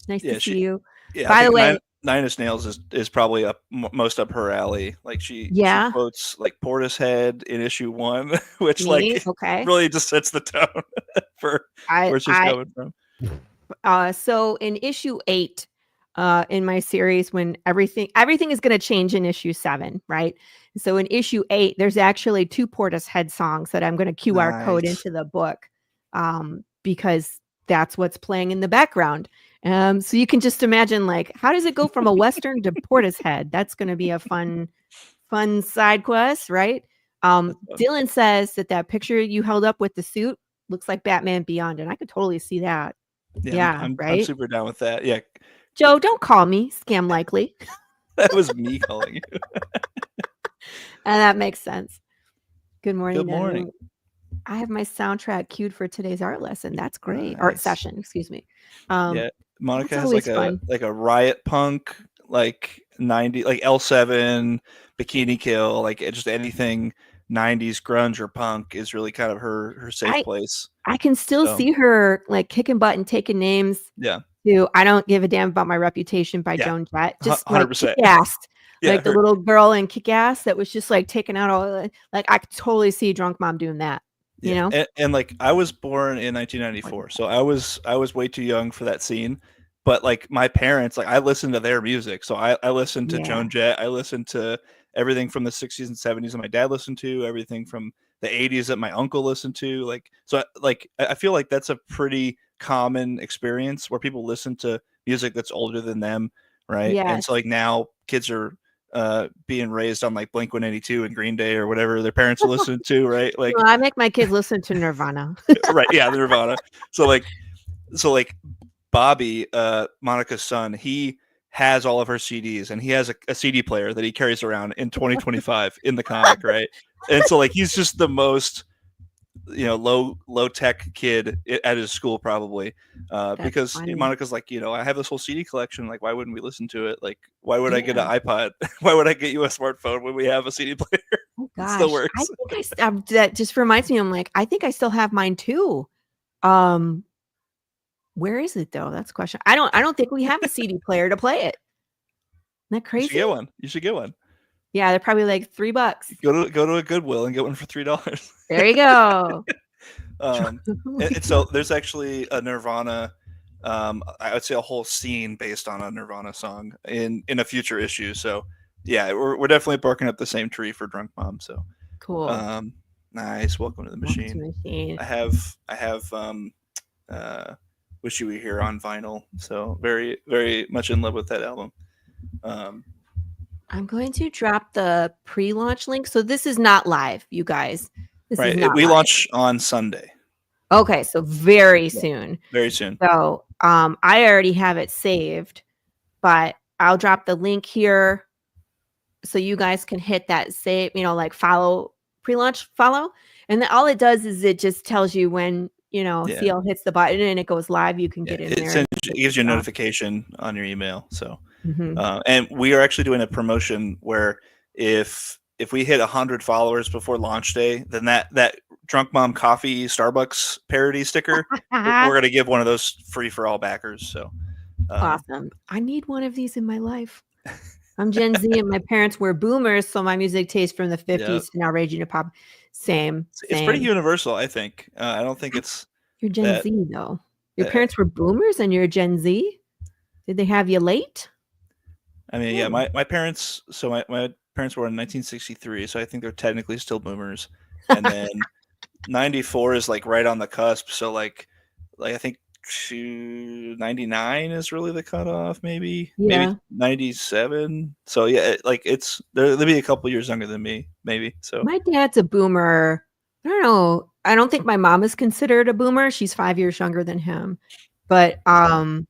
Nice to yeah, see you. I By the think way, Nine Inch Nails is probably most up her alley. Like she yeah, quotes like Portishead in issue 1, which me. like Okay. really just sets the tone for I where she's I coming from. so in issue 8 in my series, when everything is going to change in issue 7, right? So in issue 8 there's actually 2 Portishead songs that I'm going to QR code Nice. into the book, because that's what's playing in the background. So you can just imagine, like, how does it go from a Western to Portishead? That's going to be a fun side quest, right? Dylan says that picture you held up with the suit looks like Batman Beyond, and I could totally see that. Yeah, Yeah, I'm right? super down with that. Yeah, Joe, don't call me scam likely. that was me calling you. And that makes sense. Good Good morning, morning. I have my soundtrack queued for today's art lesson. That's great. Art Nice. session, excuse me. Yeah, Monica That's has always fun. like a riot punk, like 90, like L7, Bikini Kill, like just anything 90s grunge or punk is really kind of her safe I place. I can still So see her like kicking butt and taking names yeah, to "I Don't Give a Damn About My Reputation" by yeah, Joan Jett. Just like 100%. Kick-Ass. Yeah, Like the little girl in Kick-Ass that was just like taking out all, like I could totally see Drunk Mom doing that, you yeah, know? and like I was born in 1994, so I was way too young for that scene. But like my parents, like I listened to their music, so I listened to Yeah. Joan Jett, I listened to everything from the 60s and 70s that my dad listened to, everything from the 80s that my uncle listened to. Like so, like I feel like that's a pretty common experience where people listen to music that's older than them, right? And Yes. so like now kids are being raised on like Blink 182 and Green Day or whatever their parents are listening to, right? Like Well, I make my kids listen to Nirvana. right, yeah, the Nirvana. So like Bobby, Monica's son, he has all of her CDs and he has a CD player that he carries around in 2025 in the comic, right? And so like he's just the most low tech kid at his school probably, That's because funny. Monica's like, I have this whole CD collection, like why wouldn't we listen to it? Like why would I get Yeah. an iPod? Why would I get you a smartphone when we have a CD player? Oh It still gosh. I works. think that just reminds me, I'm like, I think I still have mine too. Um, where is it though? That's the question. I don't think we have a CD player to play it. Isn't that You should crazy? get one. You should get one. Yeah, they're probably like $3. Go to a Goodwill and get one for $3. There you go. And so there's actually a Nirvana, I would say a whole scene based on a Nirvana song in a future issue. So yeah, we're definitely barking up the same tree for Drunk Mom. So Cool. nice. Welcome to the Welcome to machine. machine. I have Wish You Were Here on vinyl. So very, very much in love with that album. I'm going to drop the pre-launch link. So this is not live, you guys. This is right. not We live. launch on Sunday. Okay, so very soon. Very soon. So I already have it saved, but I'll drop the link here so you guys can hit that save, like follow, pre-launch follow. And then all it does is it just tells you when, CL hits the button and it goes live, you can get in there. It gives you a notification on your email. So, Mm-hmm. And we are actually doing a promotion where if we hit 100 followers before launch day, then that Drunk Mom Coffee Starbucks parody sticker, we're going to give one of those free for all backers. So awesome. I need one of these in my life. I'm Gen Z, and my parents were boomers, so my music taste from the Yeah, 50s to now raging to pop. Same, it's pretty same. universal. I think. I don't think it's You're Gen that. Z, though. Your Uh, parents were boomers, and you're Gen Z. Did they have you late? I mean, yeah, Hmm. my parents. So my parents were in 1963, so I think they're technically still boomers. And then 94 is like right on the cusp. So like I think 99 is really the cutoff. Maybe Yeah. 97. So yeah, like they'll be a couple years younger than me, maybe. So My dad's a boomer. I don't know. I don't think my mom is considered a boomer. She's 5 years younger than him. But my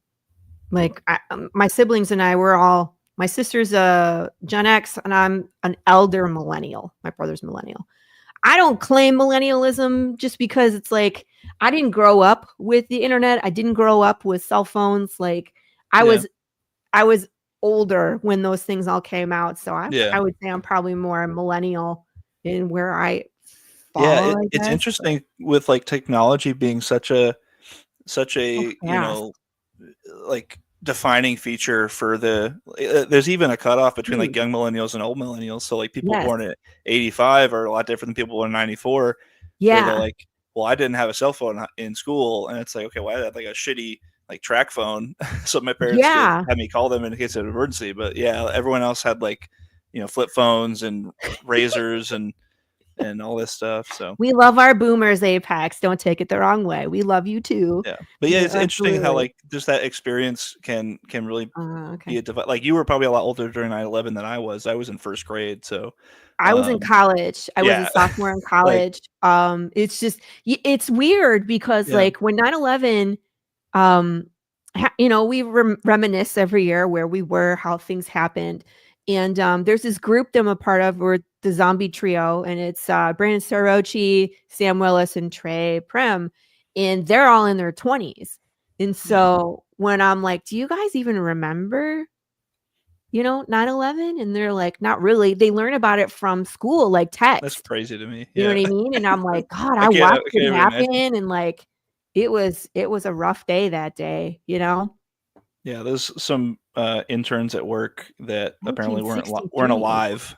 siblings and I were all my sister's a Gen X and I'm an elder millennial. My brother's millennial. I don't claim millennialism just because it's like I didn't grow up with the internet. I didn't grow up with cell phones. Like I yeah, was I was older when those things all came out. So yeah, I would say I'm probably more a millennial in where I yeah. fall, I It's guess. But interesting with like technology being such so a fast. like defining feature for there's even a cutoff between like Huge. young millennials and old millennials. So like people Yes. born at 85 are a lot different than people born in 94, where they're Yeah. like, well, I didn't have a cell phone in school, and it's like, okay, well, I had like a shitty like track phone so my parents could Yeah. have me call them in case of an emergency. But yeah, everyone else had like flip phones and razors and all this stuff. So We love our boomers, Apex. Don't take it the wrong way. We love you too. yeah, but yeah, Yeah, it's interesting how absolutely. like just that experience can really be Okay. a like you were probably a lot older during 9/11 than I was. I was in first grade, so I was in um, college. I was a yeah, sophomore in like college. It's just it's weird because yeah, like when 9/11 um we reminisce every year where we were, how things happened. And there's this group that I'm a part of, we're the Zombie Trio, and it's Brandon Sorochi, Sam Willis, and Trey Prim, and they're all in their 20s. And yeah, so when I'm like, do you guys even remember 9/11? And they're like, not really. They learn about it from school, like that's text. crazy to me. You know Yeah, what I mean? And I'm like, God, I watched can't it even happen, imagine. and like it was a rough day that day, you know? Yeah, there's some interns at work that apparently weren't 1963. alive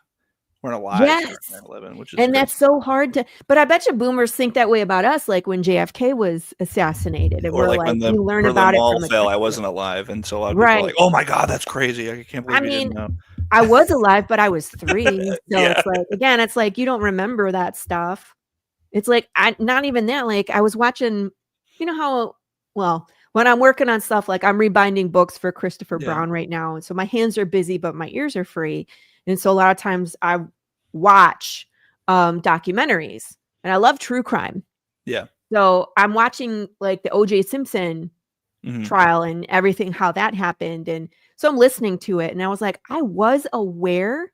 during Yes. 9/11, which is And that's crazy. so hard to, but I bet you boomers think that way about us, like when JFK was assassinated, and Or we're like like, when we the learn where the about it mall from a fell, I textbook. wasn't alive, and so a lot of people are Right. like, "Oh my god, that's crazy! I can't I believe you mean, didn't know." I was alive, but I was 3. So Yeah, it's like, again, it's like you don't remember that stuff. It's like I not even that, like, I was watching how well, when I'm working on stuff, like, I'm rebinding books for Christopher yeah, Brown right now, and so my hands are busy, but my ears are free, and so a lot of times I watch, documentaries, and I love true crime. yeah. So, I'm watching, like, the O.J. Simpson Hmm. trial and everything, how that happened, and so I'm listening to it, and I was like, I was aware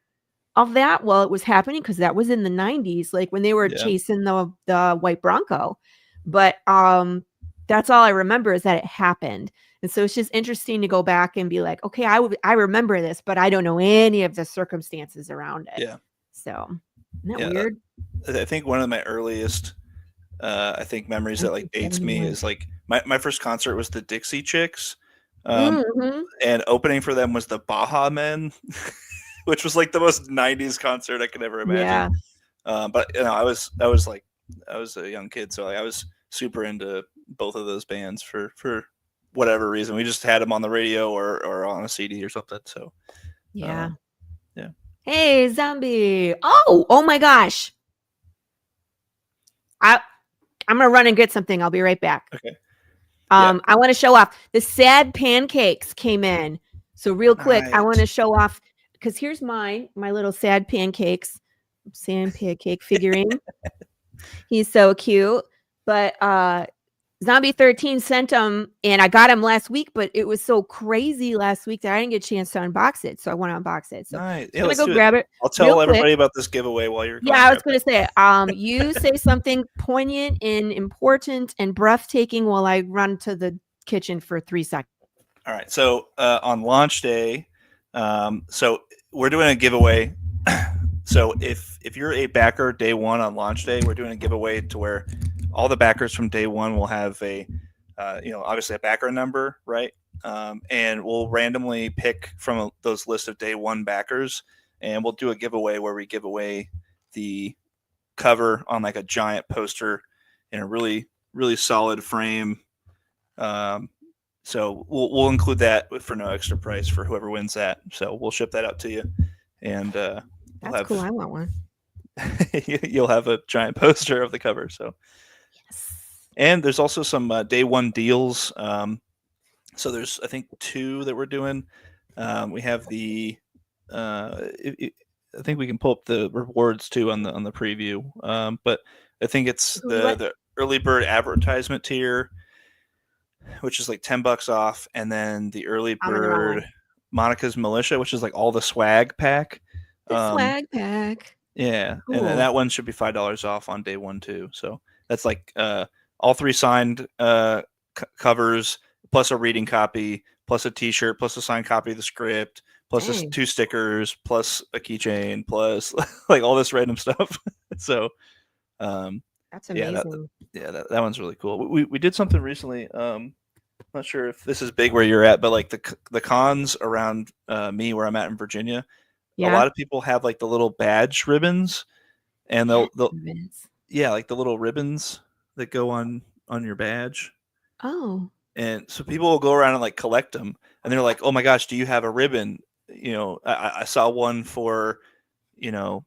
of that while it was happening, because that was in the 90s, like, when they were Yeah, chasing the white Bronco, but, that's all I remember is that it happened, and so it's just interesting to go back and be like, "Okay, I remember this, but I don't know any of the circumstances around it." yeah, So, isn't that yeah. weird? I think one of my earliest, I think memories that like dates me 1971. is like my first concert was the Dixie Chicks, um, Mhm. and opening for them was the Baja Men, which was like the most '90s concert I could ever imagine. Yeah. But I was a young kid, so like, I was super into both of those bands for whatever reason. We just had them on the radio or on a CD or something. So Yeah. um, yeah, Hey, zombie. Oh my gosh. I I'm gonna run and get something. I'll be right back. okay, yeah, I wanna show off. The sad pancakes came in. So real quick, I nice. wanna show off, because here's my little sad pancakes, sad pancake figurine. He's so cute. But, Zombie 13 sent him, and I got him last week, but it was so crazy last week that I didn't get a chance to unbox it, so I wanna unbox it. So, Nice. just Yeah, gonna let's go do it. grab it I'll real tell quick. everybody about this giveaway while you're Yeah, going to I was grab that. gonna say, you say something poignant and important and breathtaking while I run to the kitchen for 3 seconds. All right. So on launch day, so we're doing a giveaway. So if you're a backer day one on launch day, we're doing a giveaway to where all the backers from day one will have a, obviously a backer number, right? and we'll randomly pick from those list of day one backers, and we'll do a giveaway where we give away the cover on like a giant poster in a really really solid frame. So we'll include that for no extra price for whoever wins that. So we'll ship that out to you, and That's cool. I want one. you'll have a giant poster of the cover. So yes. And there's also some day one deals. So there's I think 2 that we're doing. We have the I think we can pull up the rewards too on the preview. But I think it's the early bird advertisement tier, which is like $10 off, and then the early bird Monica's Militia, which is like all the swag pack. The swag pack. Yeah, cool. And that one should be $5 off on day 1 too. So that's like all 3 signed covers, plus a reading copy, plus a T-shirt, plus a signed copy of the script, plus 2 stickers, plus a keychain, plus like all this random stuff. So that's amazing. That one's really cool. We did something recently. I'm not sure if this is big where you're at, but like the cons around me where I'm at in Virginia, a lot of people have like the little badge ribbons, and they'll like the little ribbons that go on your badge. Oh. And so people will go around and like collect them, and they're like, "Oh my gosh, do you have a ribbon?" You know, I saw one for, you know,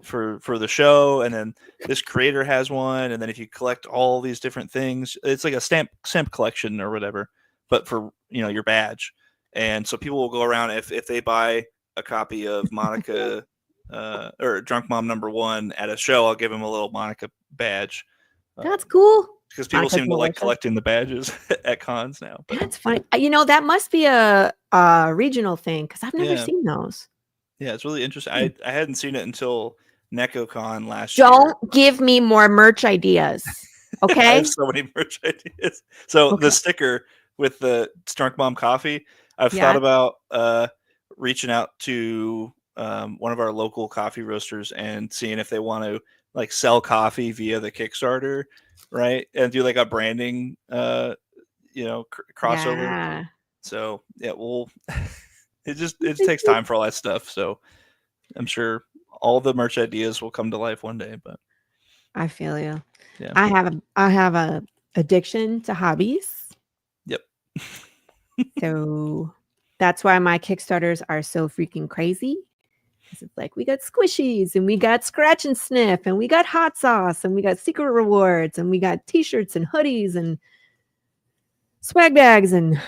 for the show, and then this creator has one, and then if you collect all these different things, it's like a stamp collection or whatever, but for, you know, your badge. And so people will go around, if they buy a copy of Monica or Drunk Mom #1 at a show, I'll give them a little Monica badge. That's cool. Because people seem to like collecting the badges at cons now. But that's funny. You know, that must be a regional thing, because I've never seen those. Yeah, it's really interesting. I hadn't seen it until NecoCon last year. Don't give me more merch ideas, okay? I have so many merch ideas. So the sticker with the Drunk Mom coffee, I've thought about reaching out to one of our local coffee roasters and seeing if they want to like sell coffee via the Kickstarter, right? And do like a branding, you know, crossover. Yeah. So we'll. it takes time for all that stuff. So I'm sure all the merch ideas will come to life one day. But I feel you. Yeah. I have a addiction to hobbies. Yep. So that's why my Kickstarters are so freaking crazy. It's like we got squishies, and we got scratch and sniff, and we got hot sauce, and we got secret rewards, and we got T-shirts and hoodies and swag bags. And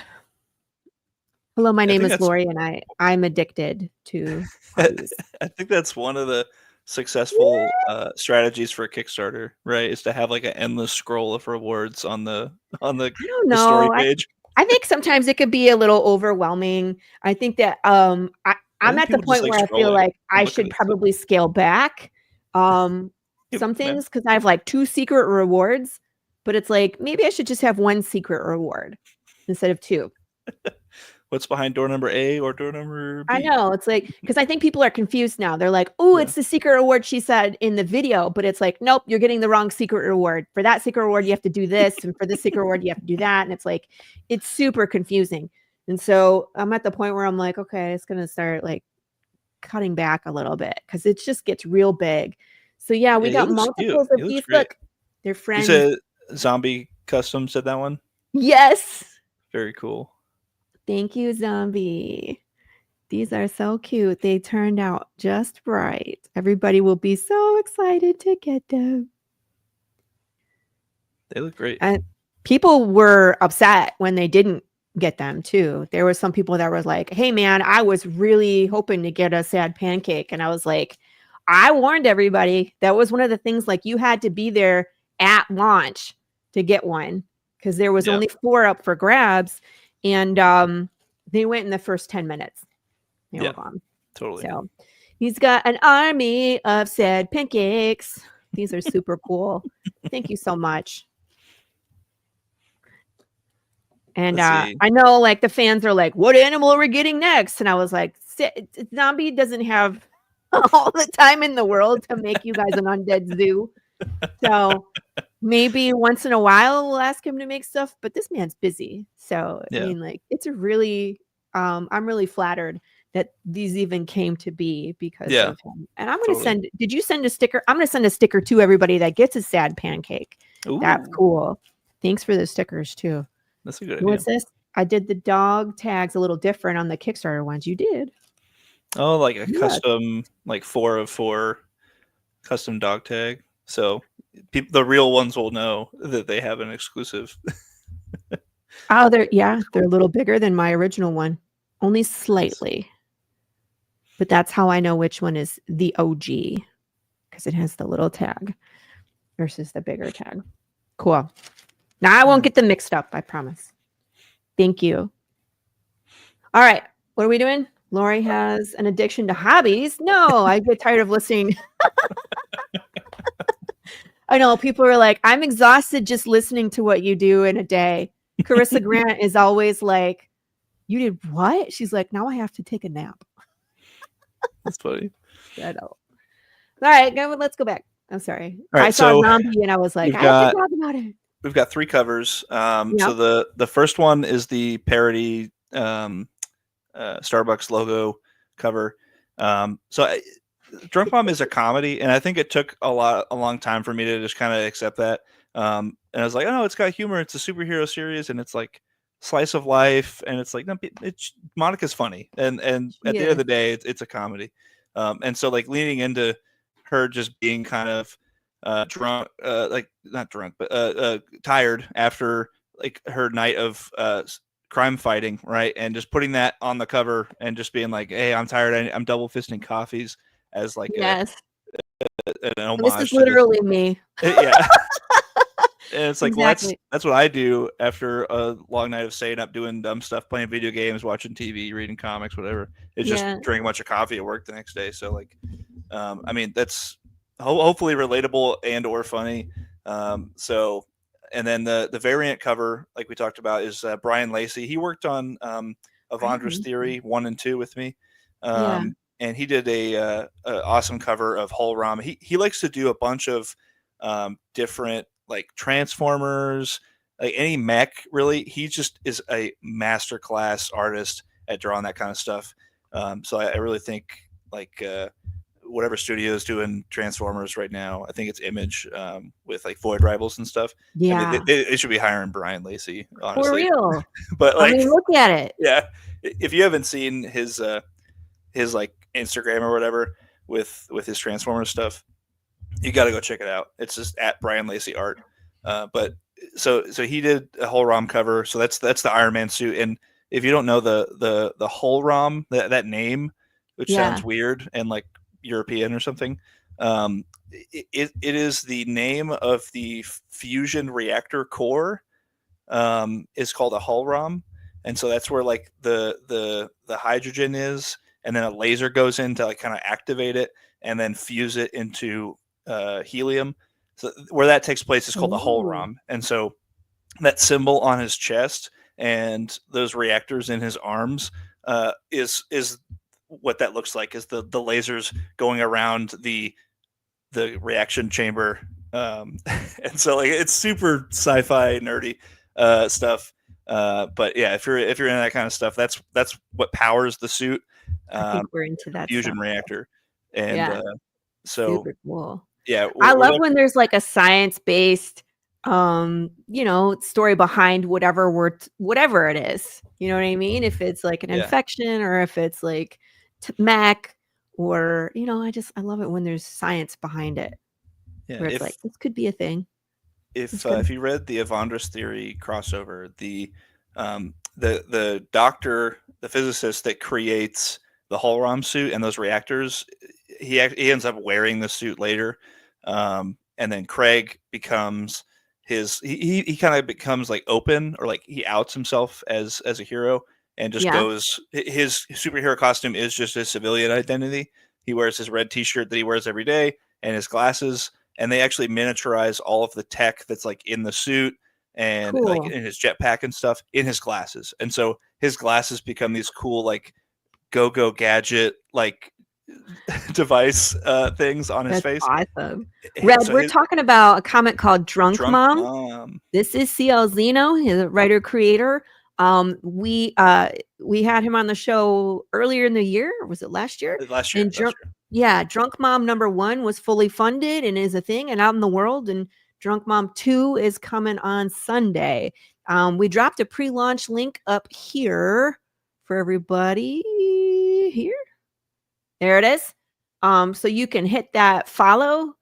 hello, my name is Laurie, and I'm addicted to hobbies. I think that's one of the successful strategies for a Kickstarter, right? Is to have like an endless scroll of rewards on the I don't know. the story page. I think sometimes it could be a little overwhelming. I think that I'm at the point where I feel like I should probably scale back some things, because I have like 2 secret rewards, but it's like maybe I should just have 1 secret reward instead of 2. What's behind door number A or door number B? I know, it's like, because I think people are confused now. They're like, "Oh, it's the secret reward she said in the video," but it's like, nope, you're getting the wrong secret reward. For that secret reward, you have to do this, and for this secret reward, you have to do that, and it's like, it's super confusing. And so I'm at the point where I'm like, okay, it's gonna start like cutting back a little bit, because it just gets real big. So yeah, we got multiples of these. Look, they're friends. You said Zombie Custom said that one? Yes. Very cool. Thank you, Zombie. These are so cute. They turned out just right. Everybody will be so excited to get them. They look great. And people were upset when they didn't get them too. There were some people that were like, "Hey man, I was really hoping to get a sad pancake." And I was like, I warned everybody. That was one of the things, like, you had to be there at launch to get one, because there was only 4 up for grabs. And they went in the first 10 minutes. They were gone. Totally. So he's got an army of sad pancakes. These are super cool. Thank you so much. And I know, like, the fans are like, "What animal are we getting next?" And I was like, Zombie doesn't have all the time in the world to make you guys an undead zoo. So Maybe once in a while we'll ask him to make stuff, but this man's busy. So, I Yeah. mean, like, it's a really, I'm really flattered that these even came to be because Yeah. of him. And I'm gonna Totally. send. Did you send a sticker? I'm gonna send a sticker to everybody that gets a sad pancake. That's Ooh, cool. Thanks for the stickers too. that's a good idea. What's this? I did the dog tags a little different on the Kickstarter ones. You did. Oh, like a Look. custom, like 4 of 4 custom dog tag. So the real ones will know that they have an exclusive. Oh, they're a little bigger than my original one, only slightly. But that's how I know which one is the OG because it has the little tag versus the bigger tag. Cool. Now I won't get them mixed up, I promise. Thank you. All right. What are we doing? Laurie has an addiction to hobbies. No, I get tired of listening. I know people are like, I'm exhausted just listening to what you do in a day. Carissa Grant is always like, you did what? She's like, now I have to take a nap. That's funny. I know. All right, let's go back. I'm sorry. All right, I saw so zombie and I was like, we've I have to got talk about it. we've got 3 covers. So Yep. the first one is the parody Starbucks logo cover. Drunk Mom is a comedy, and I think it took a long time for me to just kind of accept that. And I was like, oh, it's got humor. It's a superhero series, and it's like slice of life, and it's like, no, Monica's funny, and at the end of the day, it's a comedy. And so like leaning into her just being kind of drunk, like not drunk, but tired after like her night of crime fighting, right? And just putting that on the cover and just being like, hey, I'm tired. I'm double fisting coffees as like Yes. an This is homage to this. literally me. Yeah. And it's like, Exactly. well, that's what I do after a long night of staying up, doing dumb stuff, playing video games, watching TV, reading comics, whatever. It's just drinking a bunch of coffee at work the next day. So like, I mean, that's hopefully relatable and or funny. So, and then the variant cover, like we talked about, is Brian Lacey. He worked on Avondra's Theory 1 and 2 with me. And he did a awesome cover of Whole Rom. He likes to do a bunch of different like Transformers, like any mech really. He just is a masterclass artist at drawing that kind of stuff. So I really think like whatever studio is doing Transformers right now, I think it's Image with like Void Rivals and stuff. Yeah. I mean, they should be hiring Brian Lacey, honestly. For real. But like, I mean, look at it. Yeah, if you haven't seen his like Instagram or whatever with his Transformers stuff, you got to go check it out. It's just at Brian Lacey Art. But so he did a whole ROM cover. So that's the Iron Man suit. And if you don't know the whole ROM, that name, which sounds weird and like European or something, it is the name of the fusion reactor core. Is called a hull ROM, and so that's where like the hydrogen is, and then a laser goes in to like kind of activate it and then fuse it into helium. So where that takes place is called the hull ROM, and so that symbol on his chest and those reactors in his arms is what that looks like, is the lasers going around the reaction chamber. And so like it's super sci-fi nerdy stuff. But yeah, if you're into that kind of stuff, that's what powers the suit. I think we're into that fusion stuff. reactor. And so super cool. yeah, I love when there's like a science-based story behind whatever it is. You know what I mean? If it's like an infection or if it's like mech or I love it when there's science behind it. Yeah, where it's like this could be a thing. If you read the Avondra's Theory crossover, the doctor, the physicist that creates the hull ROM suit and those reactors, he ends up wearing the suit later, and then Craig becomes he kind of becomes like open, or like he outs himself as a hero and just goes, his superhero costume is just his civilian identity. He wears his red t-shirt that he wears every day and his glasses, and they actually miniaturize all of the tech that's like in the suit and like in his jetpack and stuff in his glasses. And so his glasses become these cool like go-go gadget like device things on his That's face. awesome. Red, So we're talking about a comic called Drunk Drunk Mom. Mom. This is CL Zeno, his writer creator. We had him on the show earlier in the year, or was it last year? Last year. Yeah, Drunk Mom #1 was fully funded and is a thing and out in the world. And Drunk Mom 2 is coming on Sunday. We dropped a pre-launch link up here for everybody here. There it is. So you can hit that follow.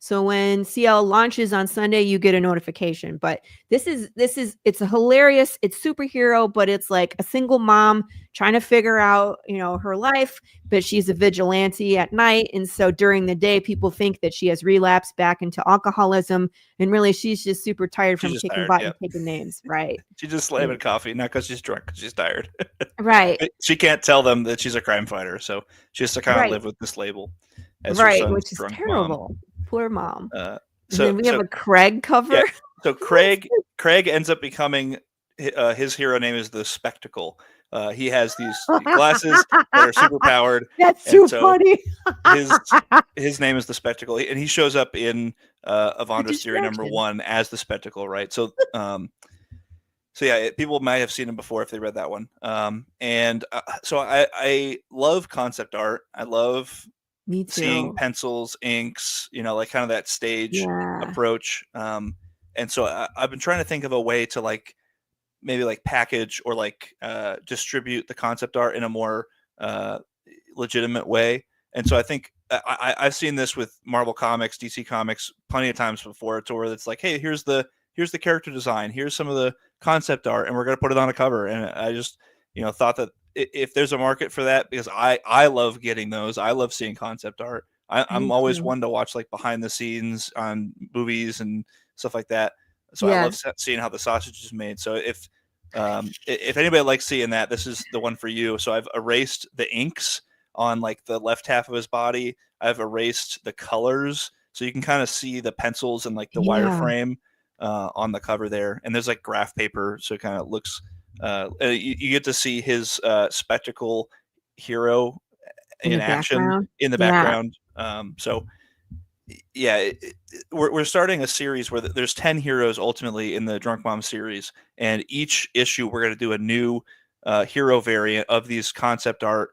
So when CL launches on Sunday, you get a notification. But this is it's a hilarious, it's superhero, but it's like a single mom trying to figure out, her life, but she's a vigilante at night. And so during the day, people think that she has relapsed back into alcoholism. And really, she's just super tired from kicking butt and taking names. Right. She's just slamming coffee, not because she's drunk, because she's tired. Right. She can't tell them that she's a crime fighter. So she has to kind of live with this label. As her son's which is terrible. Mom. Poor mom. So then we have a Craig cover. Yeah, so Craig ends up becoming his hero name is the Spectacle. He has these glasses that are super powered. That's too funny. his name is the Spectacle, and he shows up in Avandra's Theory #1 as the Spectacle, right? So yeah, people might have seen him before if they read that one. So I love concept art. I love seeing pencils, inks, like kind of that stage approach. And so I've been trying to think of a way to maybe package or distribute the concept art in a more legitimate way. And so I think I've seen this with Marvel Comics, DC Comics plenty of times before, to where it's like, hey, here's the character design, here's some of the concept art, and we're going to put it on a cover. And I just thought that if there's a market for that, because I love getting those. I love seeing concept art. I'm always one to watch behind the scenes on movies and stuff like that. So I love seeing how the sausage is made. So if anybody likes seeing that, this is the one for you. So I've erased the inks on the left half of his body. I've erased the colors, so you can kind of see the pencils and the wireframe on the cover there. And there's graph paper, so it kind of looks. You get to see his Spectacle hero in action in the background. So yeah, we're starting a series where there's 10 heroes ultimately in the Drunk Mom series, and each issue we're going to do a new hero variant of these concept art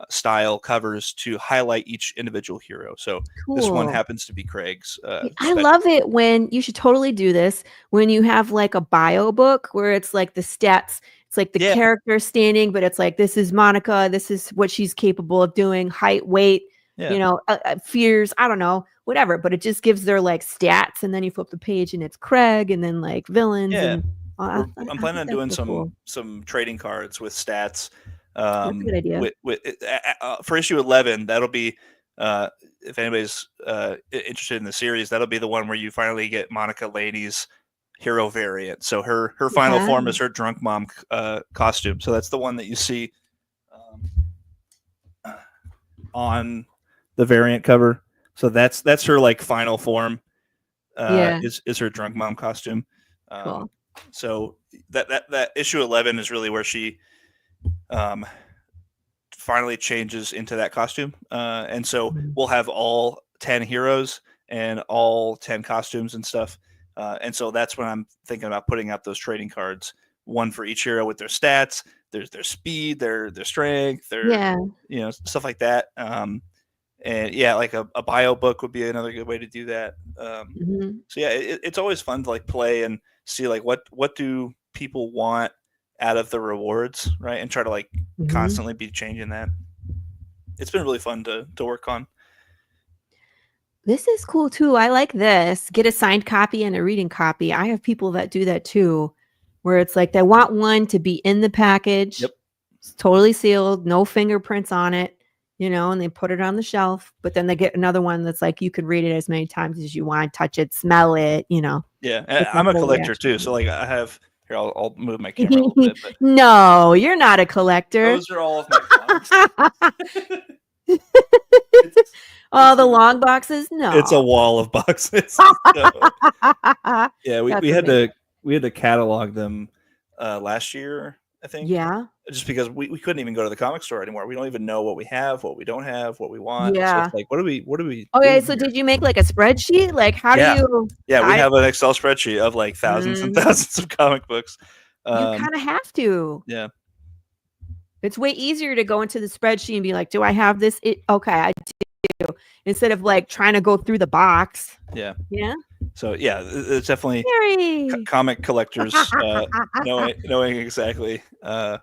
style covers to highlight each individual hero. So this one happens to be Craig's. I love it when you should totally do this when you have a bio book where it's the stats. It's the character standing, but it's this is Monica. This is what she's capable of doing. Height, weight, fears. I don't know, whatever. But it just gives their stats, and then you flip the page and it's Craig, and then villains. Yeah. And I'm planning on doing some trading cards with stats. That's a good idea. For issue 11, that'll be if anybody's interested in the series, that'll be the one where you finally get Monica Laney's hero variant. So her final form is her Drunk Mom costume. So that's the one that you see on the variant cover. So that's her final form. Is her Drunk Mom costume. Cool. So that issue 11 is really where she finally changes into that costume. And so we'll have all 10 heroes and all 10 costumes and stuff. And so that's when I'm thinking about putting out those trading cards, one for each hero with their stats, their speed, their strength, their stuff like that. And a bio book would be another good way to do that. So yeah, it's always fun to play and see what do people want out of the rewards, right? And try to constantly be changing that. It's been really fun to work on. This is cool too. I like this. Get a signed copy and a reading copy. I have people that do that too, where it's they want one to be in the package. Yep. It's totally sealed, no fingerprints on it, and they put it on the shelf, but then they get another one that's you could read it as many times as you want, touch it, smell it, Yeah. And I'm a collector too. So I have, here, I'll move my camera a little bit. But no, you're not a collector. Those are all of my comics. The long boxes? No. It's a wall of boxes. Yeah, we had to catalog them last year I think. Yeah. Just because we couldn't even go to the comic store anymore. We don't even know what we have, what we don't have, what we want. So it's Yeah. like, what are we Okay, doing so here? did you make like a spreadsheet? Like, how do Yeah. you? Yeah, we I have an Excel spreadsheet of like thousands and mhm. thousands of comic books. You Um, kind of have to. yeah, It's way easier to go into the spreadsheet and be like, "Do I have this?" Okay, I do. Instead of like trying to go through the box. yeah. Yeah. So yeah, it's definitely Very. comic collectors knowing exactly what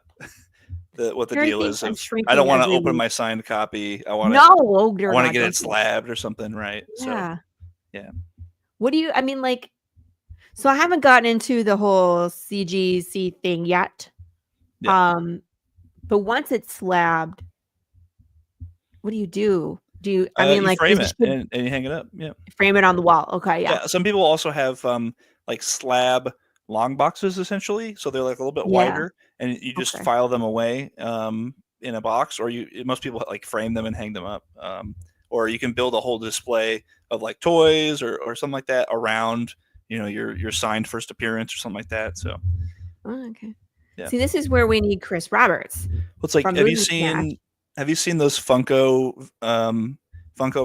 the Harry deal thinks is I'm of I don't shrinking want to every open week. my signed copy. No, oh I dear want to God, get it don't do that. slabbed or something, right? So Yeah. yeah, What do you? I mean, like, so I haven't gotten into the whole CGC thing yet. yeah. Um, but once it's slabbed, what do you do? Do you? I mean, You like, frame is it it should and you hang it up. Yeah. frame it on the wall? Okay, yeah, Yeah, some people also have like slab long boxes essentially, so they're like a little bit yeah. wider, and you just Okay. file them away in a box, or most people like frame them and hang them up, or you can build a whole display of like toys or something like that around your signed first appearance or something like that. So Oh, okay. yeah, See, this is where we need Chris Roberts well, it's like from Movie Smash. have you seen those Funko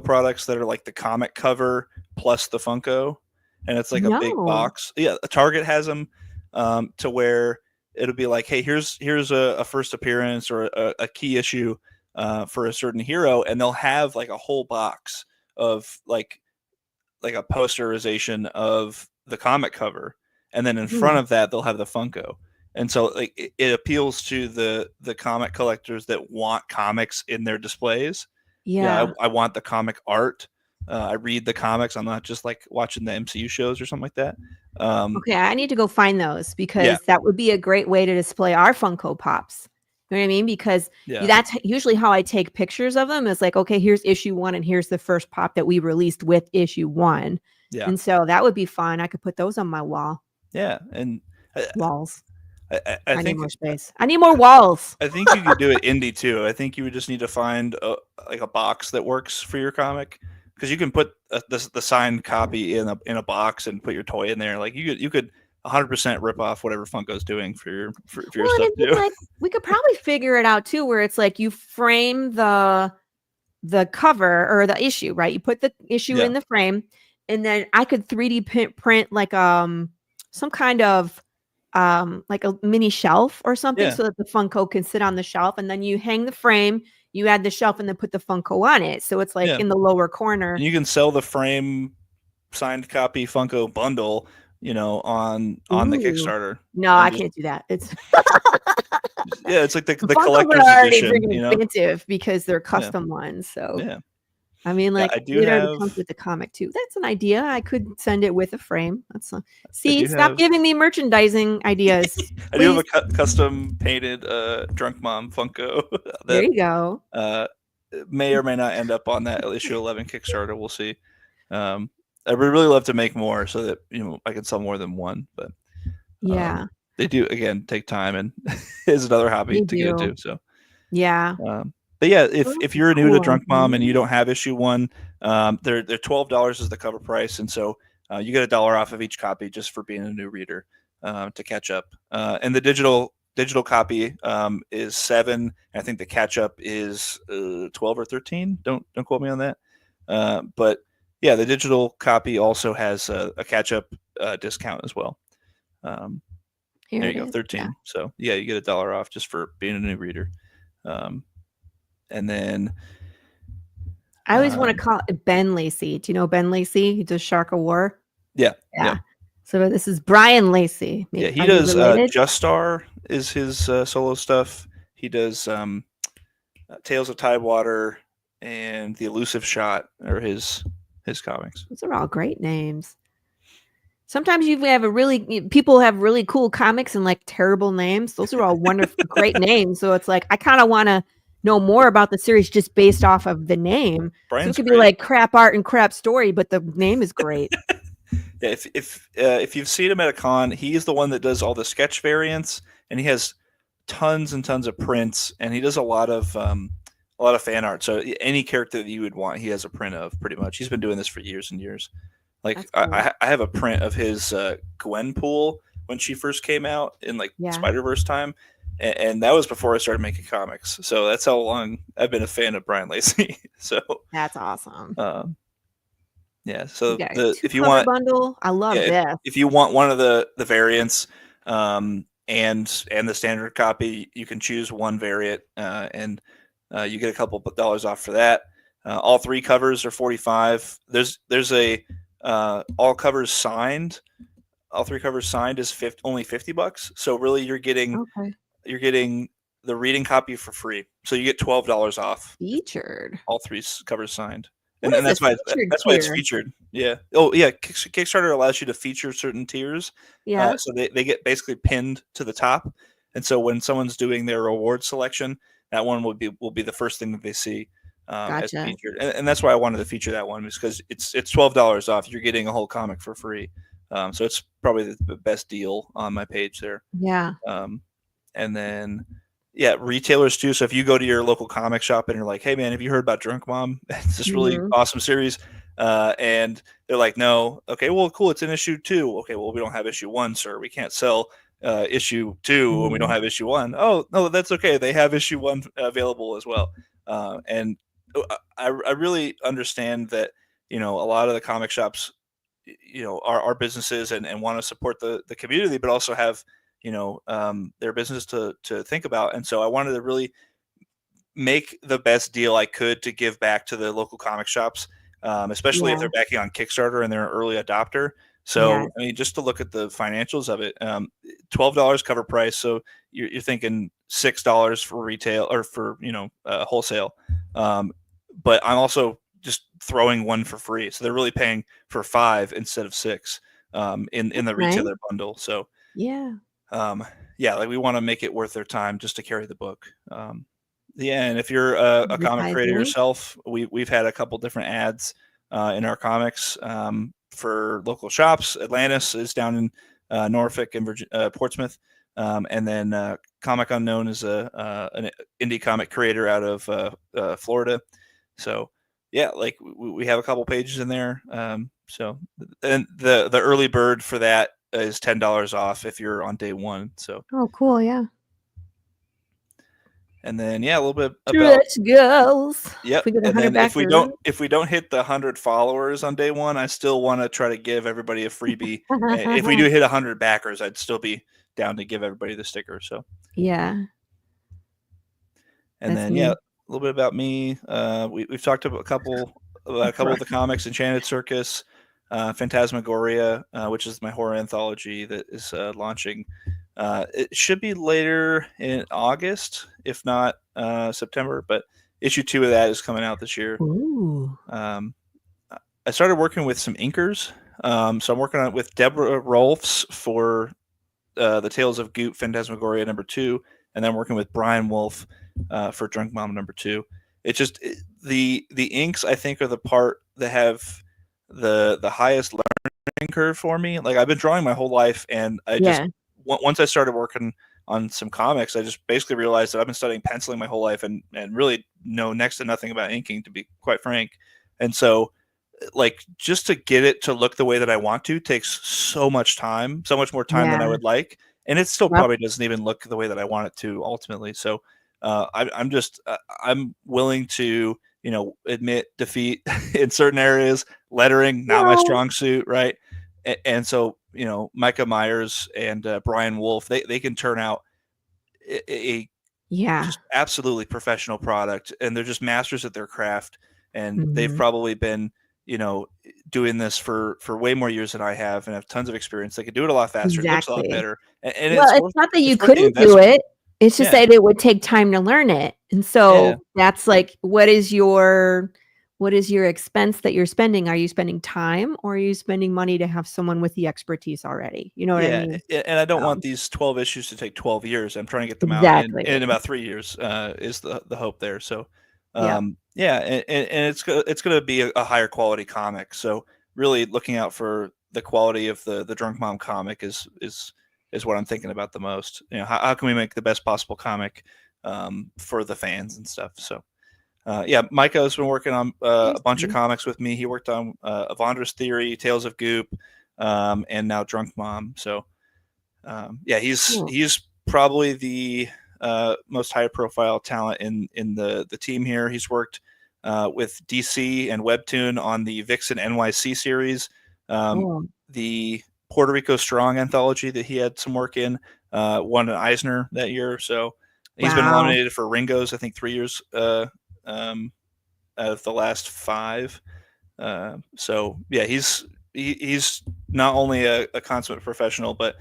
products that are like the comic cover plus the Funko, and it's like a big No. box. Yeah, Target has them to where it'll be like, hey, here's a first appearance or a key issue for a certain hero, and they'll have like a whole box of like a posterization of the comic cover, and then in front Mhm. of that they'll have the Funko. And so like it appeals to the comic collectors that want comics in their displays. Yeah, Yeah. I want the comic art. I read the comics. I'm not just like watching the MCU shows or something like that. Okay, I need to go find those Yeah, because that would be a great way to display our Funko Pops. You know what I mean? Because yeah, that's usually how I take pictures of them. Is like, okay, here's issue 1 and here's the first pop that we released with issue 1. yeah, And so that would be fun. I could put those on my yeah. And walls. I I need think more space. I need more walls. I think you could do it indie too. I think you would just need to find like a box that works for your comic, because you can put the signed copy in a box and put your toy in there. Like you could 100% rip off whatever Funko's doing for your Well, and stuff it'd be too. like we could probably figure it out too, where it's like you frame the cover or the issue, right? You put the issue Yeah, in the frame, and then I could 3D print like some kind of like a mini shelf or something yeah, so that the Funko can sit on the shelf, and then you hang the frame, you add the shelf, and then put the Funko on it. So it's like yeah. in the lower And corner. you can sell the frame signed copy Funko bundle, on the Ooh. Kickstarter, No, and I just can't do that. It's yeah, it's like the the Funkos collector's are already edition. freaking expensive because they're Yeah, custom ones. So yeah, I mean, yeah. like, it already comes with the comic too. That's an idea. I could send it with a frame. That's a I see, do stop have giving me merchandising ideas, I do have please. a custom painted drunk mom Funko There that you go. uh, may or may not end up on that issue 11 Kickstarter. We'll see. Um, I would really love to make more so that I can sell more than one, but Yeah, they do again take time, and is another hobby they to get do. into. So, Yeah. but yeah, Well, if that's a you're new to cool Drunk Mom and idea. you don't have issue one, they're $12 is the cover price, and so you get $1 off of each copy just for being a new reader to catch up. And the digital copy is 7. I think the catch up is 12 or 13. Don't quote me on that. But yeah, the digital copy also has a catch up discount as well. Here There it you go, is. Yeah. 13. So yeah, you get $1 off just for being a new reader. And then I always want to um, call it Ben Lacey. Do you know Ben Lacey? He does Shark of War. yeah, yeah, Yeah. So this is Brian Lacey. yeah. He Are you does related? Just Star is his solo stuff. He does Tales of Tidewater and The Elusive Shot are his comics. Those are all great names. Sometimes you have people have really cool comics and like terrible names. Those are all wonderful, great names. So it's like I kind of want to know more about the series just based off of the name. So it Brian's could be great. like crap art and crap story, but the name is great. Yeah, if you've seen him at a con, he's the one that does all the sketch variants, and he has tons and tons of prints, and he does a lot of fan art. So any character that you would want, he has a print of pretty much. He's been doing this for years and years. Like That's cool. I have a print of his Gwenpool when she first came out in like Yeah. Spider-Verse time. and that was before I started making comics. So that's how long I've been a fan of Brian Lacy. So That's awesome. um, yeah. You So got a the two if you cover want bundle. I love yeah, this. if you want one of the variants, and the standard copy, you can choose one variant, and you get a couple dollars off for that. All three covers are 45. There's a all covers signed. All three covers signed is only $50. So really, Okay. you're getting the reading copy for free. So you get $12 off if Featured. all three covers signed, What and is a that's why featured it's tier? featured. Yeah. Oh yeah. Kickstarter allows you to feature certain tiers, Yeah. so they get basically pinned to the top, and so when someone's doing their reward selection, that one will be the first thing that they see as Gotcha. featured, and that's why I wanted to feature that one, because it's $12 off. You're getting a whole comic for free, so it's probably the best deal on my page there. Yeah. And then yeah, retailers too. So if you go to your local comic shop and you're like, hey man, have you heard about Drunk Mom? It's this really Mhm. awesome series. And they're like, no. Okay, well, cool. It's in issue 2. Okay, well, we don't have issue 1, sir. We can't sell issue 2 when we don't Mhm. have issue 1. Oh no, that's okay. They have issue 1 available as well. And I really understand that, a lot of the comic shops, are businesses, and want to support the community, but also have, their business to think about. And so I wanted to really make the best deal I could to give back to the local comic shops, especially if Yeah. they're backing on Kickstarter and they're an early adopter. Yeah. So I mean, just to look at the financials of it, $12 cover price. So you're thinking $6 for retail, or for wholesale. But I'm also just throwing one for free, so they're really paying for 5 instead of 6, in the Right. retailer bundle. So Yeah. um, yeah, like we want to make it worth their time just to carry the book. Yeah, and if you're a comic creator Advertising. yourself, we've had a couple different ads in our comics, for local shops. Atlantis is down in Norfolk and Portsmouth, and then Comic Unknown is an indie comic creator out of Florida. So yeah, like we have a couple pages in there. So and the early bird for that is $10 off if you're on day 1. So Oh, cool. Yeah. and then yeah, a little bit about Stretch goals. If yep. we get And 100 then if we backers. don't hit the 100 followers on day 1, I still want to try to give everybody a freebie. If we do hit 100 backers, I'd still be down to give everybody the sticker. So Yeah. and That's then yeah, neat. a little bit about me. We've talked about a couple of the comics: Enchanted Circus, Phantasmagoria, which is my horror anthology that is launching. It should be later in August, if not September. But issue 2 of that is coming out this year. Ooh. I started working with some inkers. So I'm working on with Deborah Rolfs for the Tales of Goop Phantasmagoria #2, and then working with Brian Wolf for Drunk Mom #2. The inks, I think, are the part that have the highest learning curve for me. Like I've been drawing my whole life, and I just Yeah. once I started working on some comics, I just basically realized that I've been studying penciling my whole life, and really know next to nothing about inking, to be quite frank. And so like just to get it to look the way that I want to takes so much time, so much more time than I Yeah. would like, and it still Yep. probably doesn't even look the way that I want it to ultimately. So I'm just I'm willing to admit defeat in certain areas. Lettering, not my No. strong suit, right? And so Micah Myers and Brian Wolf, they can turn out a Yeah. just absolutely professional product, and they're just masters at their craft, and they've Mhm. probably been doing this for way more years than I have, and have tons of experience. They can do it a lot faster. It looks a lot Exactly. better, and Well, it's not that you it's worth the couldn't do investment. it. It's just Yeah, that it would take time to learn it. And yeah, so that's like, what is your expense that you're spending? Are you spending time, or are you spending money to have someone with the expertise already? You know what I yeah. mean? And I don't So want these 12 issues to take 12 years. I'm trying to get them out in exactly. about 3 years. Is the hope there? So, Yep. yeah, and it's gonna be a higher quality comic. So really looking out for the quality of the Drunk Mom comic is what I'm thinking about the most. How can we make the best possible comic for the fans and stuff? So. Yeah, Micah has been working on a bunch of Seriously. comics with me. He worked on Avandra's Theory, Tales of Goop, and now Drunk Mom. So yeah, Cool. he's probably the most high profile talent in the team here. He's worked with DC and Webtoon on the Vixen NYC series, Cool. the Puerto Rico Strong anthology that he had some work in, won an Eisner that year. So he's been Wow. nominated for Ringo's, I think, 3 years out of the last 5. So yeah, he's not only a consummate professional, but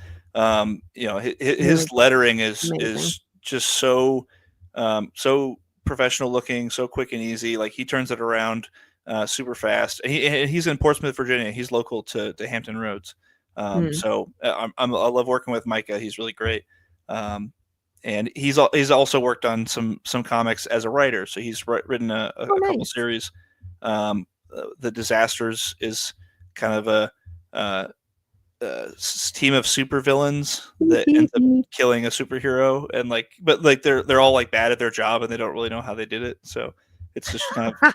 his lettering Amazing. is just so professional looking, so quick and easy. Like he turns it around super fast. And he's in Portsmouth, Virginia. He's local to Hampton Roads. So I love working with Micah. He's really great. And he's also worked on some comics as a writer. So he's written a couple series. The Disasters is kind of a team of supervillains that ends up killing a superhero, and but they're all like bad at their job and they don't really know how they did it. So it's just kind of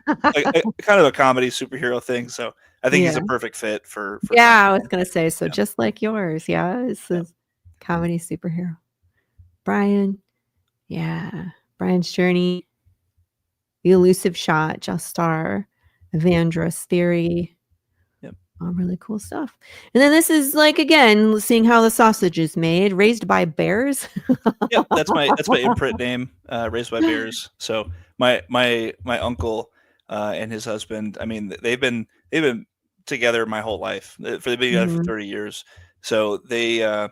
kind of a comedy superhero thing. So I think he's a perfect fit for I was gonna say just like yours. This is comedy superhero. Brian, Brian's Journey, The Elusive Shot, Just Star, Evandrus Theory. Really cool stuff. And then this is again, seeing how the sausage is made, Raised by Bears. Yep, that's my imprint name, Raised by Bears. So my uncle and his husband, I mean, they've been together my whole life. They've been together for 30 years. So they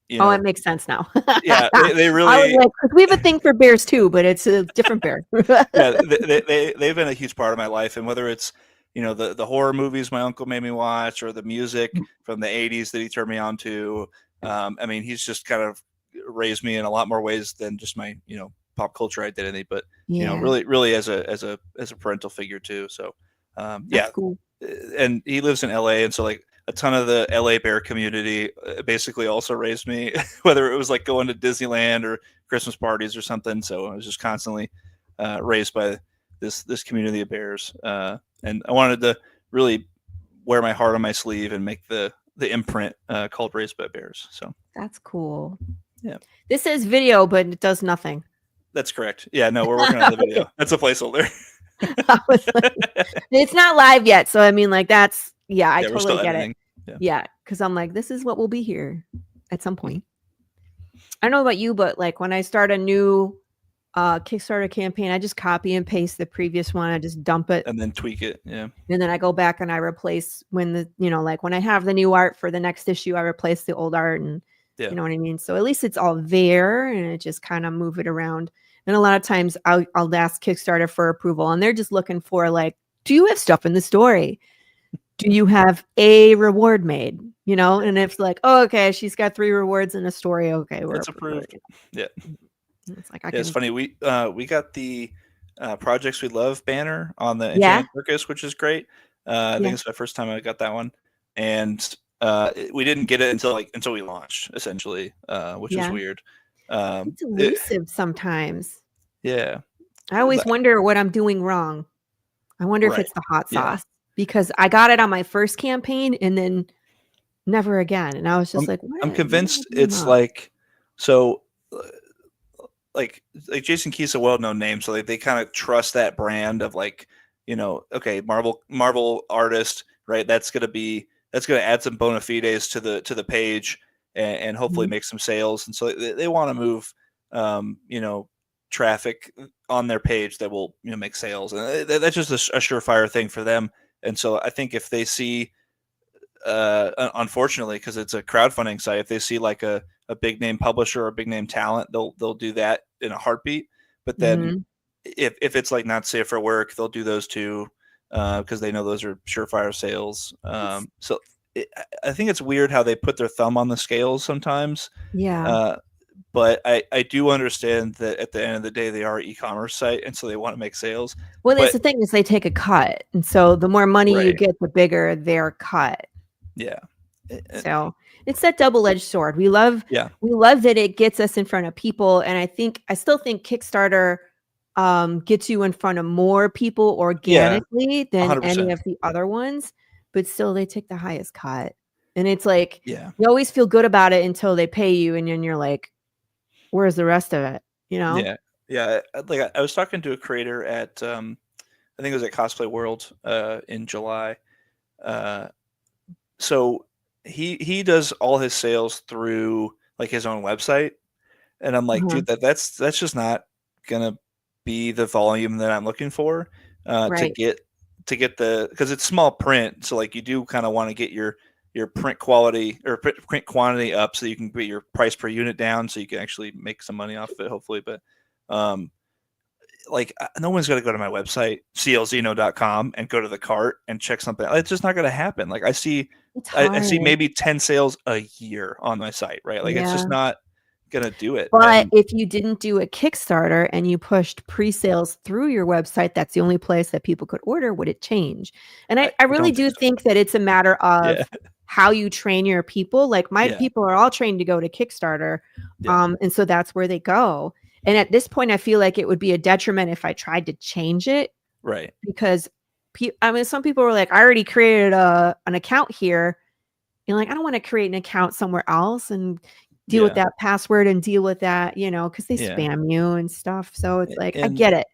it makes sense now. Yeah, they really. We have a thing for bears too, but it's a different bear. They've been a huge part of my life, and whether it's the horror movies my uncle made me watch, or the music from the 80s that he turned me on to. I mean, he's just kind of raised me in a lot more ways than just my pop culture identity, but really as a parental figure too. So that's cool. And he lives in LA, and so a ton of the LA bear community basically also raised me, whether it was going to Disneyland or Christmas parties or something. So I was just constantly raised by this community of bears. And I wanted to really wear my heart on my sleeve and make the imprint called Raised by Bears. So that's cool. Yeah. This says video, but it does nothing. That's correct. Yeah, no, we're working on the video. That's a placeholder. It's not live yet. So I mean, that's I totally get editing. it. Yeah. Cause I'm this is what will be here at some point. I don't know about you, but when I start a new Kickstarter campaign, I just copy and paste the previous one. I just dump it and then tweak it. Yeah. And then I go back and I replace when when I have the new art for the next issue, I replace the old art, and you know what I mean? So at least it's all there, and it just kind of move it around. And a lot of times I'll ask Kickstarter for approval, and they're just looking for do you have stuff in the story? Do you have a reward made? And it's oh, okay, she's got 3 rewards in a story. Okay, it's approved. Yeah. It's it's funny. We got the Projects We Love banner on the Enchanted Circus, which is great. I think it's my first time I got that one, and we didn't get it until we launched, essentially, which is weird. It's elusive sometimes. Yeah, I always wonder what I'm doing wrong. I wonder if it's the hot sauce, because I got it on my first campaign and then never again, and I was just I'm convinced it's so. Jason Key's a well-known name, so they kind of trust that brand of okay, Marvel artist, right? That's gonna add some bona fides to the page and hopefully make some sales, and so they want to move traffic on their page that will make sales, and that's just a surefire thing for them. And so I think if they see, unfortunately, because it's a crowdfunding site, if they see a big name publisher or a big name talent, they'll do that in a heartbeat. But then if it's Not Safe for Work, they'll do those too, because they know those are surefire sales. So I think it's weird how they put their thumb on the scales sometimes. Yeah. But I do understand that at the end of the day, they are an e-commerce site, and so they want to make sales. Well, that's the thing, is they take a cut. And so the more money you get, the bigger their cut. Yeah. So it's that double-edged sword. We love that it gets us in front of people. And I still think Kickstarter gets you in front of more people organically than 100%. any of the other ones, but still they take the highest cut. And it's you always feel good about it until they pay you, and then you're where's the rest of it? You know? Yeah, yeah. Like I was talking to a creator at I think it was at Cosplay World in July. Uh, so he does all his sales through like his own website, and I'm like, Uh-huh. dude, that's just not gonna be the volume that I'm looking for to Right. get the, because it's small print, so like you do kind of want to get your print quality or print quantity up so you can get your price per unit down so you can actually make some money off of it, hopefully. But um, like no one's going to go to my website clzeno.com and go to the cart and check something. It's just not going to happen. Like It's I hard. see maybe 10 sales a year on my site, right? Like it's Yeah. just not going to do it. But And if you didn't do a Kickstarter and you pushed pre-sales through your website, that's the only place that people could order, would it change? And I I really don't think do so. think that it's a matter Yeah. of how you train your people. Like my Yeah. people are all trained to go to Kickstarter. Yeah. And so that's where they go. And at this point, I feel like it would be a detriment if I tried to change it Right. because I mean, some people were like, I already created an account here. You're like, I don't want to create an account somewhere else and deal with Yeah. that password and deal with that, because they Yeah. spam you and stuff. So it's like, I And get it.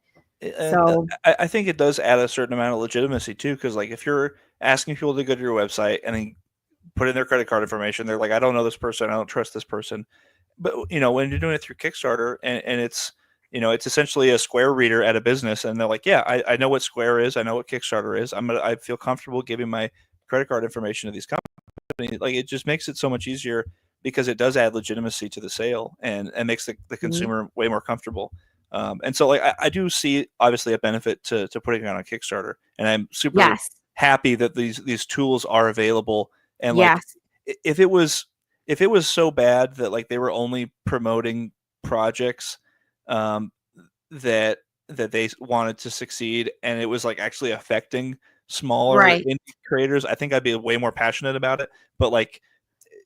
and So I think it does add a certain amount of legitimacy too, because like if you're asking people to go to your website and then put in their credit card information, they're like, I don't know this person, I don't trust this person. But when you're doing it through Kickstarter and it's it's essentially a Square reader at a business, and they're like, yeah, I know what Square is, I know what Kickstarter is. I feel comfortable giving my credit card information to these companies. Like it just makes it so much easier because it does add legitimacy to the sale and makes the mhm. consumer way more comfortable. And so like I do see obviously a benefit to putting it on a Kickstarter, and I'm super Yes. happy that these tools are available. And like Yes. if it was so bad that like they were only promoting projects um, that they wanted to succeed, and it was like actually affecting smaller Right. indie creators, I think I'd be way more passionate about it. But like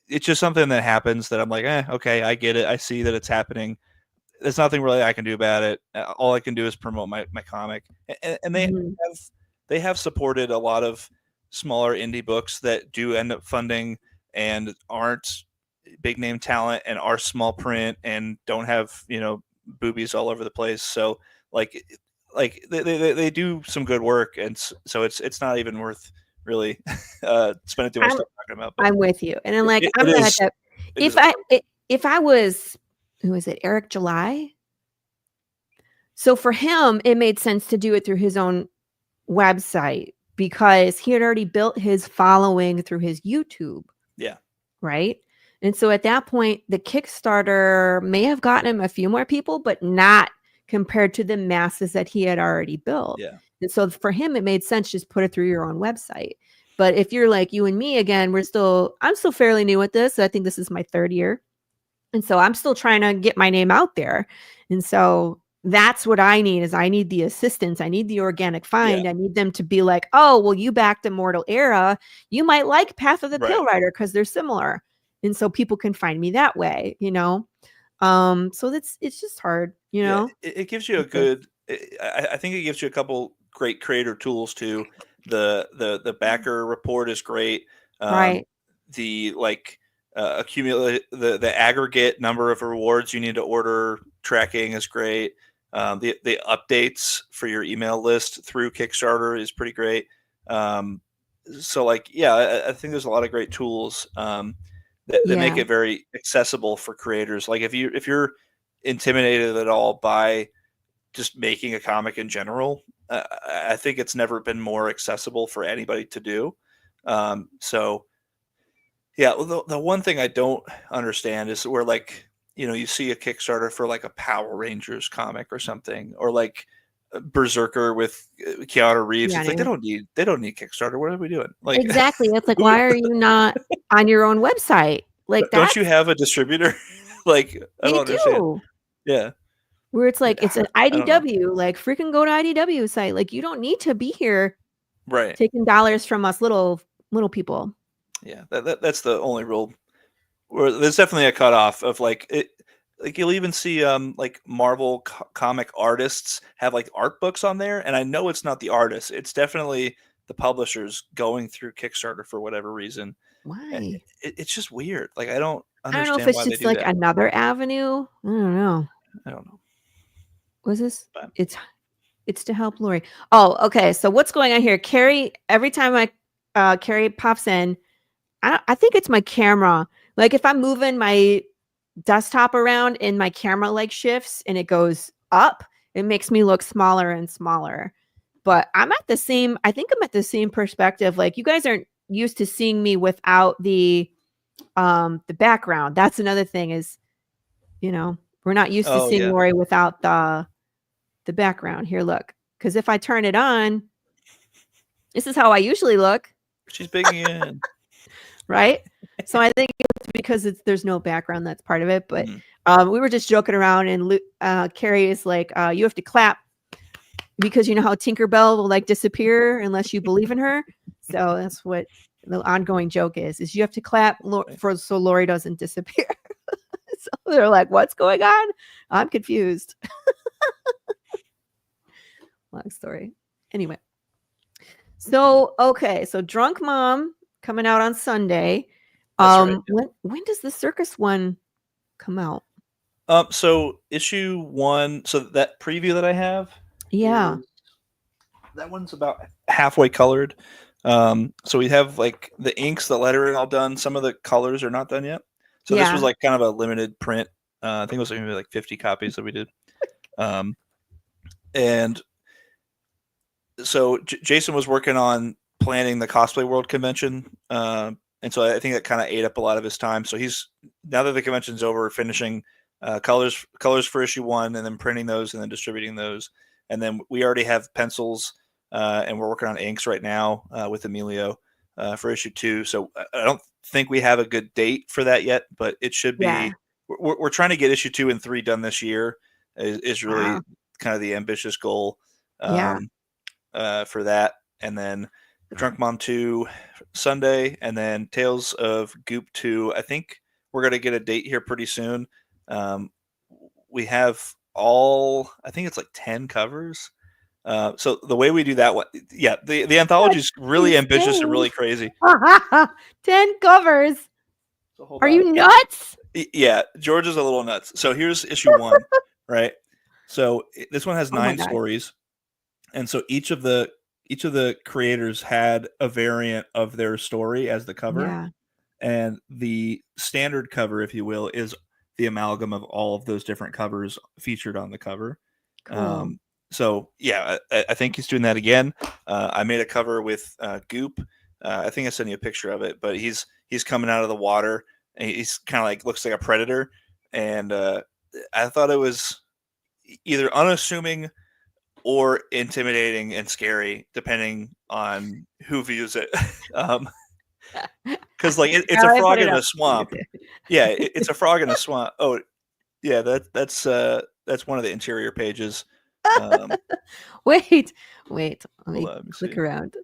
it's just something that happens that I'm like, okay, I get it, I see that it's happening. There's nothing really I can do about it. All I can do is promote my comic, and Mhm. they have supported a lot of smaller indie books that do end up funding and aren't big name talent and are small print and don't have boobies all over the place. So like they do some good work, and so it's not even worth really spending too much I'm time talking about. But I'm with you. And then like it I'm the is type it is a struggle. if I was, who is it, Eric July? So for him, it made sense to do it through his own website because he had already built his following through his YouTube. Yeah. Right. And so at that point, the Kickstarter may have gotten him a few more people, but not compared to the masses that he had already built. Yeah. And so for him, it made sense just put it through your own website. But if you're like you and me, again, I'm still fairly new at this. I think this is my third year. And so I'm still trying to get my name out there. And so that's what I need is I need the assistance. I need the organic Yeah. find. I need them to be like, oh, well, you backed Immortal Era. You might like Path of the Right. Pill Rider because they're similar. And so people can find me that way. So it's just hard, you Yeah, know. it gives you a It's like, good. I think it gives you a couple great creator tools too. The backer report is great. Um, right. the like accumulate the aggregate number of rewards you need to order tracking is great. The updates for your email list through Kickstarter is pretty great. Um, so like yeah, I think there's a lot of great tools that make Yeah. it very accessible for creators. Like if you're intimidated at all by just making a comic in general, I think it's never been more accessible for anybody to do. So yeah, well, the one thing I don't understand is where like you see a Kickstarter for like a Power Rangers comic or something, or like Berserker with Keanu Reeves. Yeah. It's like No. they don't need Kickstarter. What are we doing? Like, Exactly. It's like, who why are you not on your own website? Like don't you that's have a distributor? Like, I don't you understand. do. Yeah, Where it's like it's an I don't know. IDW, like freaking go to IDW site. Like you don't need to be here Right. taking dollars from us little people. Yeah, that's the only real. Where there's definitely a cutoff of like it. Like you'll even see like Marvel comic artists have like art books on there, and I know it's not the artists. It's definitely the publishers going through Kickstarter for whatever reason. Why? It's just weird. Like I don't. I don't know if understand it's why they just do like that. another avenue. I don't know. I don't know. Was this? But It's to help Laurie. Oh, okay. So what's going on here? Carrie, every time Carrie pops in, I think it's my camera. Like if I'm moving my desktop around and my camera like shifts and it goes up, it makes me look smaller and smaller. But I think I'm at the same perspective. Like you guys aren't used to seeing me without the background. That's another thing is, we're not used to oh seeing yeah, Laurie without the background. Here, look. Because if I turn it on, this is how I usually look, she's big in. right? So I think it's because there's no background. That's part of it. But Mhm. we were just joking around, and Carrie is like, "You have to clap because you know how Tinkerbell will like disappear unless you believe in her." So that's what the ongoing joke is you have to clap so Laurie doesn't disappear. So they're like, "What's going on?" I'm confused. Long story. Anyway. So okay, so Drunk Mom coming out on Sunday. That's right. When does the circus one come out? So issue 1. So that preview that I have Yeah. is that one's about halfway colored. So we have like the inks, the lettering all done. Some of the colors are not done yet. So this was Yeah. like kind of a limited print. I think it was maybe like 50 copies that we did. And so Jason was working on planning the Cosplay World convention. And so I think that kind of ate up a lot of his time. So he's now that the convention's over, finishing colors for issue 1, and then printing those and then distributing those. And then we already have pencils, and we're working on inks right now with Emilio for issue 2. So I don't think we have a good date for that yet, but it should be. Yeah. We're trying to get issue 2 and 3 done this year. Is really Wow. kind of the ambitious goal. Yeah. For that, and then Drunk Mom 2 Sunday, and then Tales of Goop 2. I think we're gonna get a date here pretty soon. We have I think it's like 10 covers. So the way we do that one, yeah, the anthology is really ambitious and really crazy. 10 covers. So hold Are on. you nuts? Yeah, George is a little nuts. So here's issue 1, right? So this one has Oh my 9 God. stories. And so each of the creators had a variant of their story as the cover. Yeah. And the standard cover, if you will, is the amalgam of all of those different covers featured on the cover. Cool. So yeah, I think he's doing that again. I made a cover with Goop. I think I sent you a picture of it, but he's coming out of the water, and he's kind of like looks like a predator. And I thought it was either unassuming or intimidating and scary, depending on who views it. Because like it's a frog in a swamp. Yeah, it's a frog in a swamp. Oh, yeah, that's one of the interior pages. Wait. Let Hold me on, let me click see. around.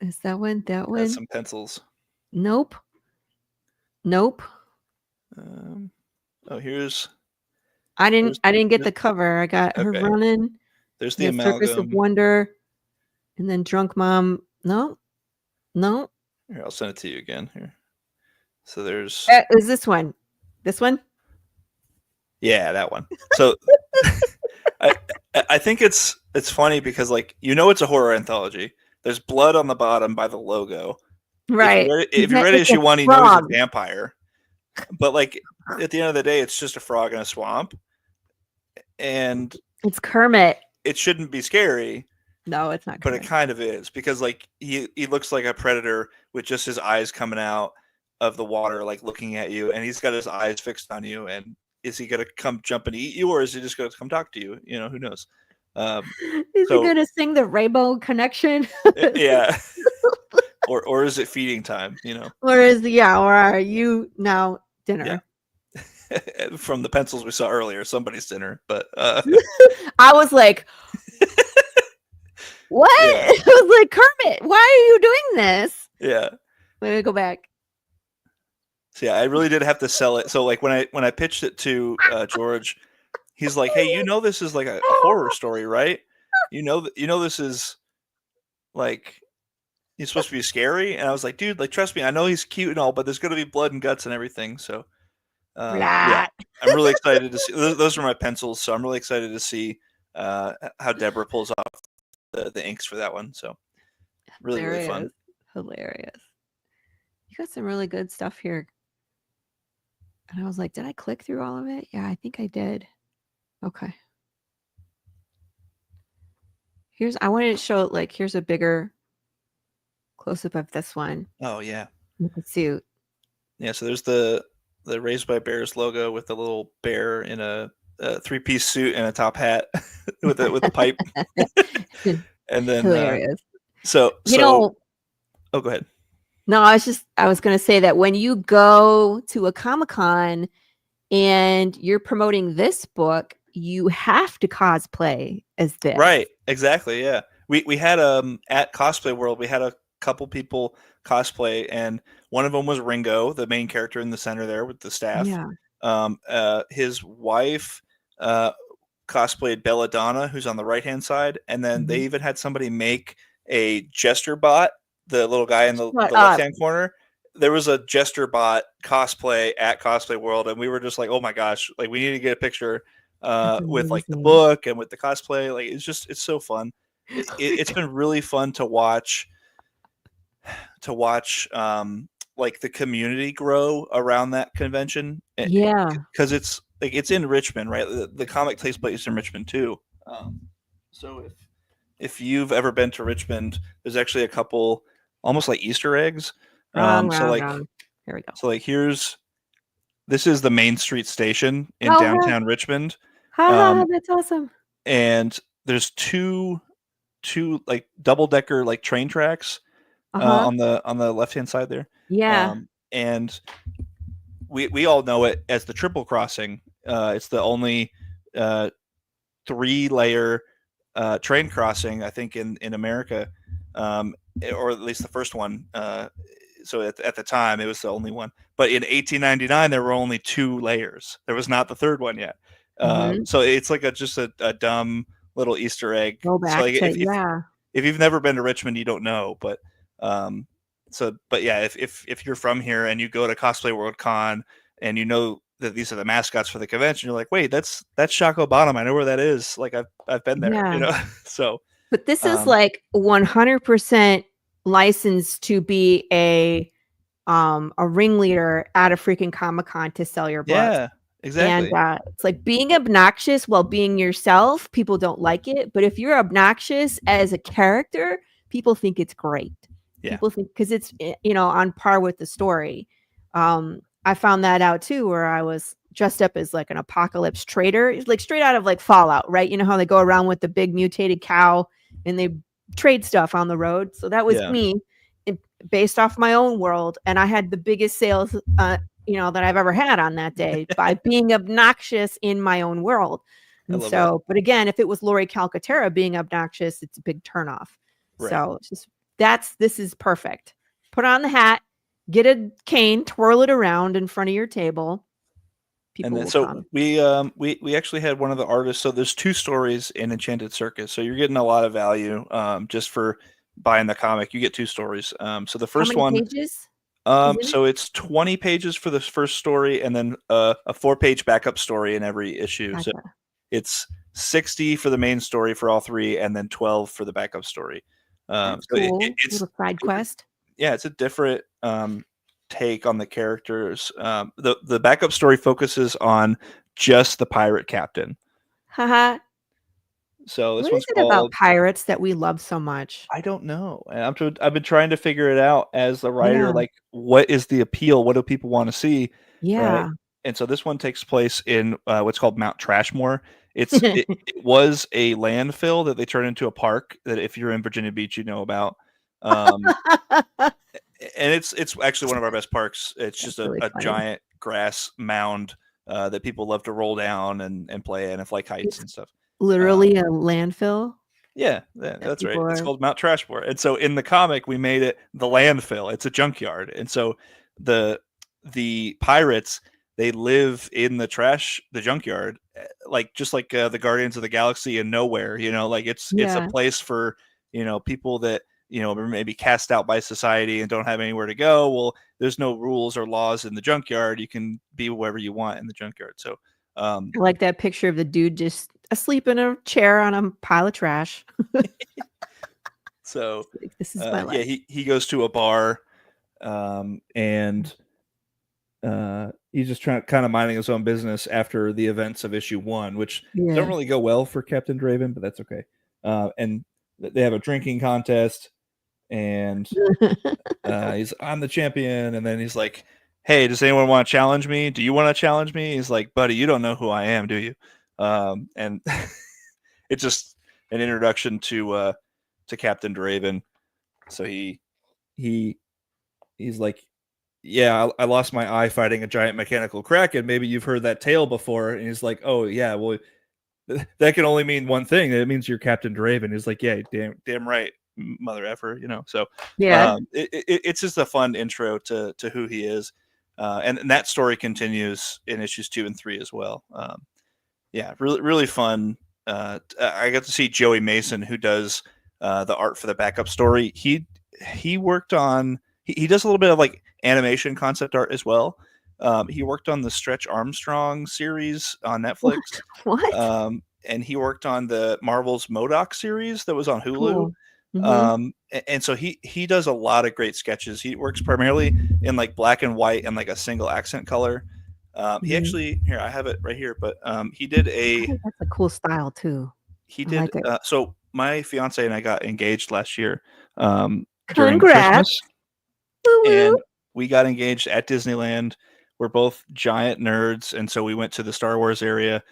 Is that one? That Got one? some pencils. Nope. Oh, here's. I didn't get the cover. I got her Okay. running. There's We the have Circus of amalgam. Wonder, and then Drunk Mom. No. Here, I'll send it to you again. Here. So there's. Is this one? This one? Yeah, that one. So I think it's funny because like it's a horror anthology. There's blood on the bottom by the logo. Right. If you read It's a issue 1, you know he's a frog. vampire. But like at the end of the day, it's just a frog in a swamp, and It's Kermit. it shouldn't be scary. No, it's not But Kermit. it kind of is, because like he looks like a predator with just his eyes coming out of the water, like looking at you, and he's got his eyes fixed on you. And is he gonna come jump and eat you, or is he just gonna come talk to you? Who knows? Is he So gonna sing the Rainbow Connection? yeah, or is it feeding time? Or are you now dinner? Yeah. From the pencils we saw earlier, somebody's dinner. But I was like, what? yeah, I was like, Kermit, why are you doing this? yeah. Let me go back. So yeah, I really did have to sell it. So like when I pitched it to George, he's like, "Hey, this is like a horror story, right? This is like he's supposed to be scary." And I was like, "Dude, like trust me, I know he's cute and all, but there's gonna be blood and guts and everything." So Yeah, I'm really excited to see. Those are my pencils, so I'm really excited to see how Deborah pulls off the inks for that one. So really fun. Hilarious. You got some really good stuff here. And I was like, did I click through all of it? Yeah, I think I did. Okay. I wanted to show like here's a bigger close up of this one. Oh yeah. With the suit. Yeah, so there's the Raised by Bears logo with the little bear in a 3-piece suit and a top hat with a pipe. And then hilarious. So oh, go ahead. No, I was going to say that when you go to a Comic-Con and you're promoting this book, you have to cosplay as this. Right, exactly, yeah. We had at Cosplay World, we had a couple people cosplay, and one of them was Ringo, the main character in the center there with the staff. Yeah. His wife cosplayed Belladonna, who's on the right-hand side, and then they even had somebody make a Jester Bot, the little guy in the left-hand corner. There was a Jester Bot cosplay at Cosplay World, and we were just like, oh my gosh, like we need to get a picture with like the book and with the cosplay. Like it's so fun. It's been really fun to watch like the community grow around that convention. Yeah, because it's like it's in Richmond, right? The comic takes place in Richmond too. So if you've ever been to Richmond, there's actually a couple almost like Easter eggs. Wrong. Here we go. So like this is the Main Street station in downtown Richmond. That's awesome. And there's two like double-decker like train tracks on the left-hand side there. Yeah. And we all know it as the triple crossing. It's the only 3-layer train crossing, I think, in America, or at least the first one. So at the time, it was the only one. But in 1899, there were only 2 layers. There was not the third one yet. So it's like just a dumb little Easter egg. Go back so like if you've never been to Richmond, you don't know. But yeah, if you're from here and you go to Cosplay World Con and you know that these are the mascots for the convention, you're like, wait, that's Shockoe Bottom. I know where that is. Like I've been there, you know. So, but this is like 100% licensed to be a ringleader at a freaking Comic-Con to sell your books. Yeah, exactly. And it's like being obnoxious while being yourself. People don't like it, but if you're obnoxious as a character, people think it's great. Yeah. People think because it's on par with the story. I found that out too, where I was dressed up as like an apocalypse trader. It's like straight out of like Fallout, right? You know how they go around with the big mutated cow and they trade stuff on the road. So that was me, based off my own world, and I had the biggest sales, that I've ever had on that day by being obnoxious in my own world. And so, but again, if it was Laurie Calcaterra being obnoxious, it's a big turnoff. Right. So it's just this is perfect. Put on the hat, get a cane, twirl it around in front of your table. People and then, so come. We actually had one of the artists. So there's 2 stories in Enchanted Circus. So you're getting a lot of value just for buying the comic. You get 2 stories. So the first one pages? So it's 20 pages for the first story, and then a 4-page backup story in every issue. Gotcha. So it's 60 for the main story for all 3, and then 12 for the backup story. That's cool. It's a side quest. Yeah, it's a different take on the characters. The backup story focuses on just the pirate captain. Haha. So this what one's is it called about pirates that we love so much? I don't know. I've been trying to figure it out as a writer. Yeah. Like, what is the appeal? What do people want to see? Yeah. Right? And so this one takes place in what's called Mount Trashmore. It was a landfill that they turned into a park that if you're in Virginia Beach, you know about. And it's actually one of our best parks. It's just a giant grass mound that people love to roll down and play in and fly kites and stuff. Literally a landfill? Yeah, that's right. It's called Mount Trashmore. And so in the comic, we made it the landfill. It's a junkyard. And so the pirates, they live in the junkyard, like just like the Guardians of the Galaxy in nowhere, like it's a place for, people that maybe cast out by society and don't have anywhere to go. Well, there's no rules or laws in the junkyard. You can be wherever you want in the junkyard. So I like that picture of the dude just asleep in a chair on a pile of trash. So like, this is my life. he goes to a bar, and he's just kind of minding his own business after the events of issue 1, which don't really go well for Captain Draven, but that's okay. And they have a drinking contest, and he's I'm the champion, and then he's like, "Hey, does anyone want to challenge me? Do you want to challenge me?" He's like, "Buddy, you don't know who I am, do you?" And it's just an introduction to Captain Draven. So he's like, "Yeah, I lost my eye fighting a giant mechanical kraken. Maybe you've heard that tale before." And he's like, "Oh yeah, well, that can only mean one thing. It means you're Captain Draven." He's like, "Yeah, damn right, mother effer." So yeah, it's just a fun intro to who he is, and that story continues in issues 2 and 3 as well. Yeah, really fun. I got to see Joey Mason, who does the art for the backup story. He worked on he does a little bit of like animation concept art as well. He worked on the Stretch Armstrong series on Netflix. what? And he worked on the Marvel's MODOK series that was on Hulu. Cool. Mhm. And so he does a lot of great sketches. He works primarily in like black and white and like a single accent color. He Mhm. actually here I have it right here, but he did I think that's a cool style too. I like it. so my fiance and I got engaged last year during Congrats. Christmas, Woo-woo. and we got engaged at Disneyland. We're both giant nerds, and so we went to the Star Wars area.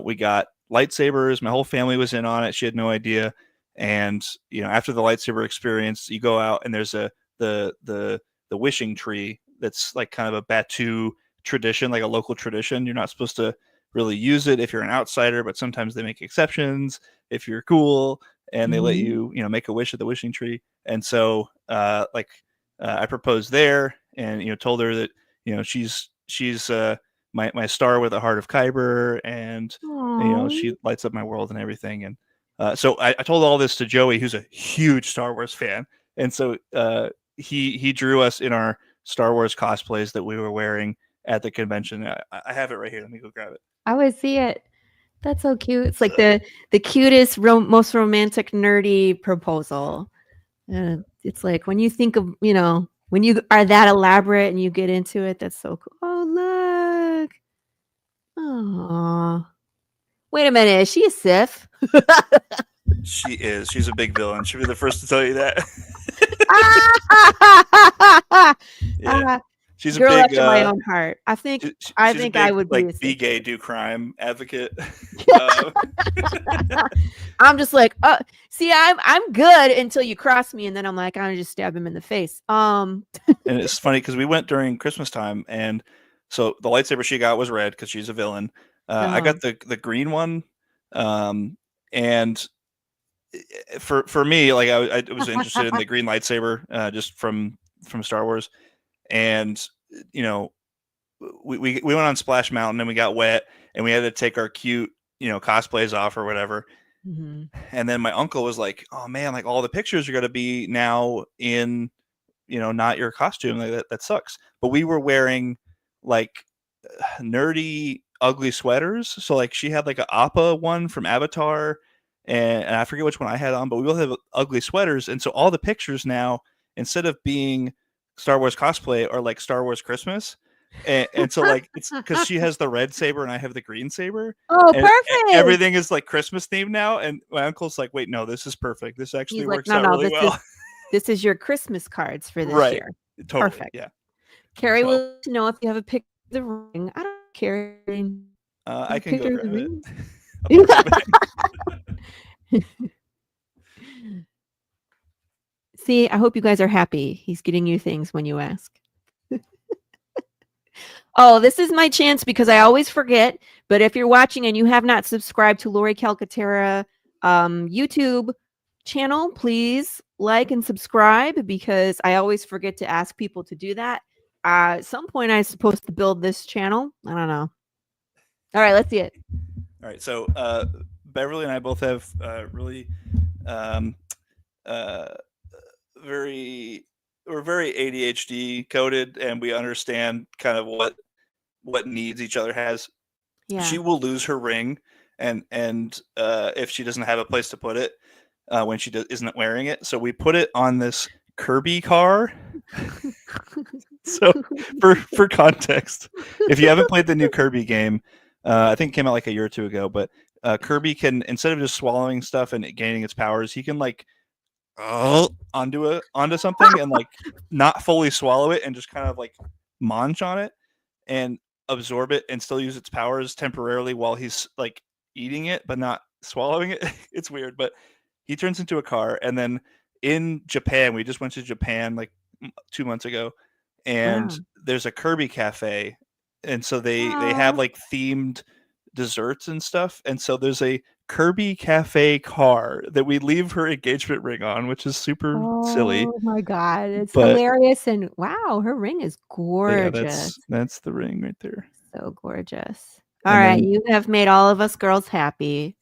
We got lightsabers. My whole family was in on it. She had no idea. And after the lightsaber experience, you go out and there's the wishing tree that's like kind of a Batu tradition, like a local tradition. You're not supposed to really use it if you're an outsider, but sometimes they make exceptions if you're cool, and they let you make a wish at the wishing tree. And so I proposed there, and told her that she's my star with a heart of Kyber, and she lights up my world and everything. And so I told all this to Joey, who's a huge Star Wars fan, and so he drew us in our Star Wars cosplays that we were wearing at the convention. I have it right here. Let me go grab it. I would see it. That's so cute. It's like the cutest, most romantic, nerdy proposal. It's like when you think of, when you are that elaborate and you get into it, that's so cool. Oh, look. Oh, wait a minute. Is she a Sith? She is. She's a big villain. She'll be the first to tell you that. Yeah. She's girl a big after my own heart. I think I she's think a big, I would be like, be gay, do crime advocate. I'm just like, see, I'm good until you cross me, and then I'm like, I'm gonna just stab him in the face. And it's funny because we went during Christmas time, and so the lightsaber she got was red because she's a villain. I got the green one, and for me, like I was interested in the green lightsaber just from Star Wars, and we went on Splash Mountain and we got wet and we had to take our cute cosplays off or whatever. Mm-hmm. And then my uncle was like, "Oh man, like all the pictures are gonna be now in not your costume. Like that sucks." But we were wearing like nerdy ugly sweaters. So like she had like a Appa one from Avatar, and I forget which one I had on, but we both have ugly sweaters. And so all the pictures now, instead of being Star Wars cosplay, are like Star Wars Christmas. And so like it's because she has the red saber and I have the green saber. Oh, And perfect. everything is like Christmas themed now. And my uncle's like, "Wait, no, this is perfect. This actually works out really well." This is your Christmas cards for this Right. year. Totally. Perfect. Yeah. Carrie will know if you have a picture of the ring. I don't care. I can go grab it. See, I hope you guys are happy. He's getting you things when you ask. Oh, this is my chance because I always forget. But if you're watching and you have not subscribed to Laurie Calcaterra YouTube channel, please like and subscribe because I always forget to ask people to do that. At some point, I'm supposed to build this channel. I don't know. All right, let's see it. All right, so Beverly and I both have really very ADHD coded, and we understand kind of what needs each other has. Yeah. She will lose her ring, and if she doesn't have a place to put it when she isn't wearing it, so we put it on this Kirby car. So for context, if you haven't played the new Kirby game, I think it came out like a year or two ago, but Kirby can, instead of just swallowing stuff and gaining its powers, he can like onto something and like not fully swallow it and just kind of like munch on it and absorb it and still use its powers temporarily while he's like eating it but not swallowing it. It's weird, but he turns into a car. And then in Japan, we just went to Japan like 2 months ago, and there's a Kirby cafe, and so they have like themed desserts and stuff, and so there's a Kirby cafe car that we leave her engagement ring on, which is super silly. Oh my God, it's But hilarious. And wow, her ring is yeah, gorgeous. that's the ring right there. So gorgeous. All right, you have made all of us girls happy.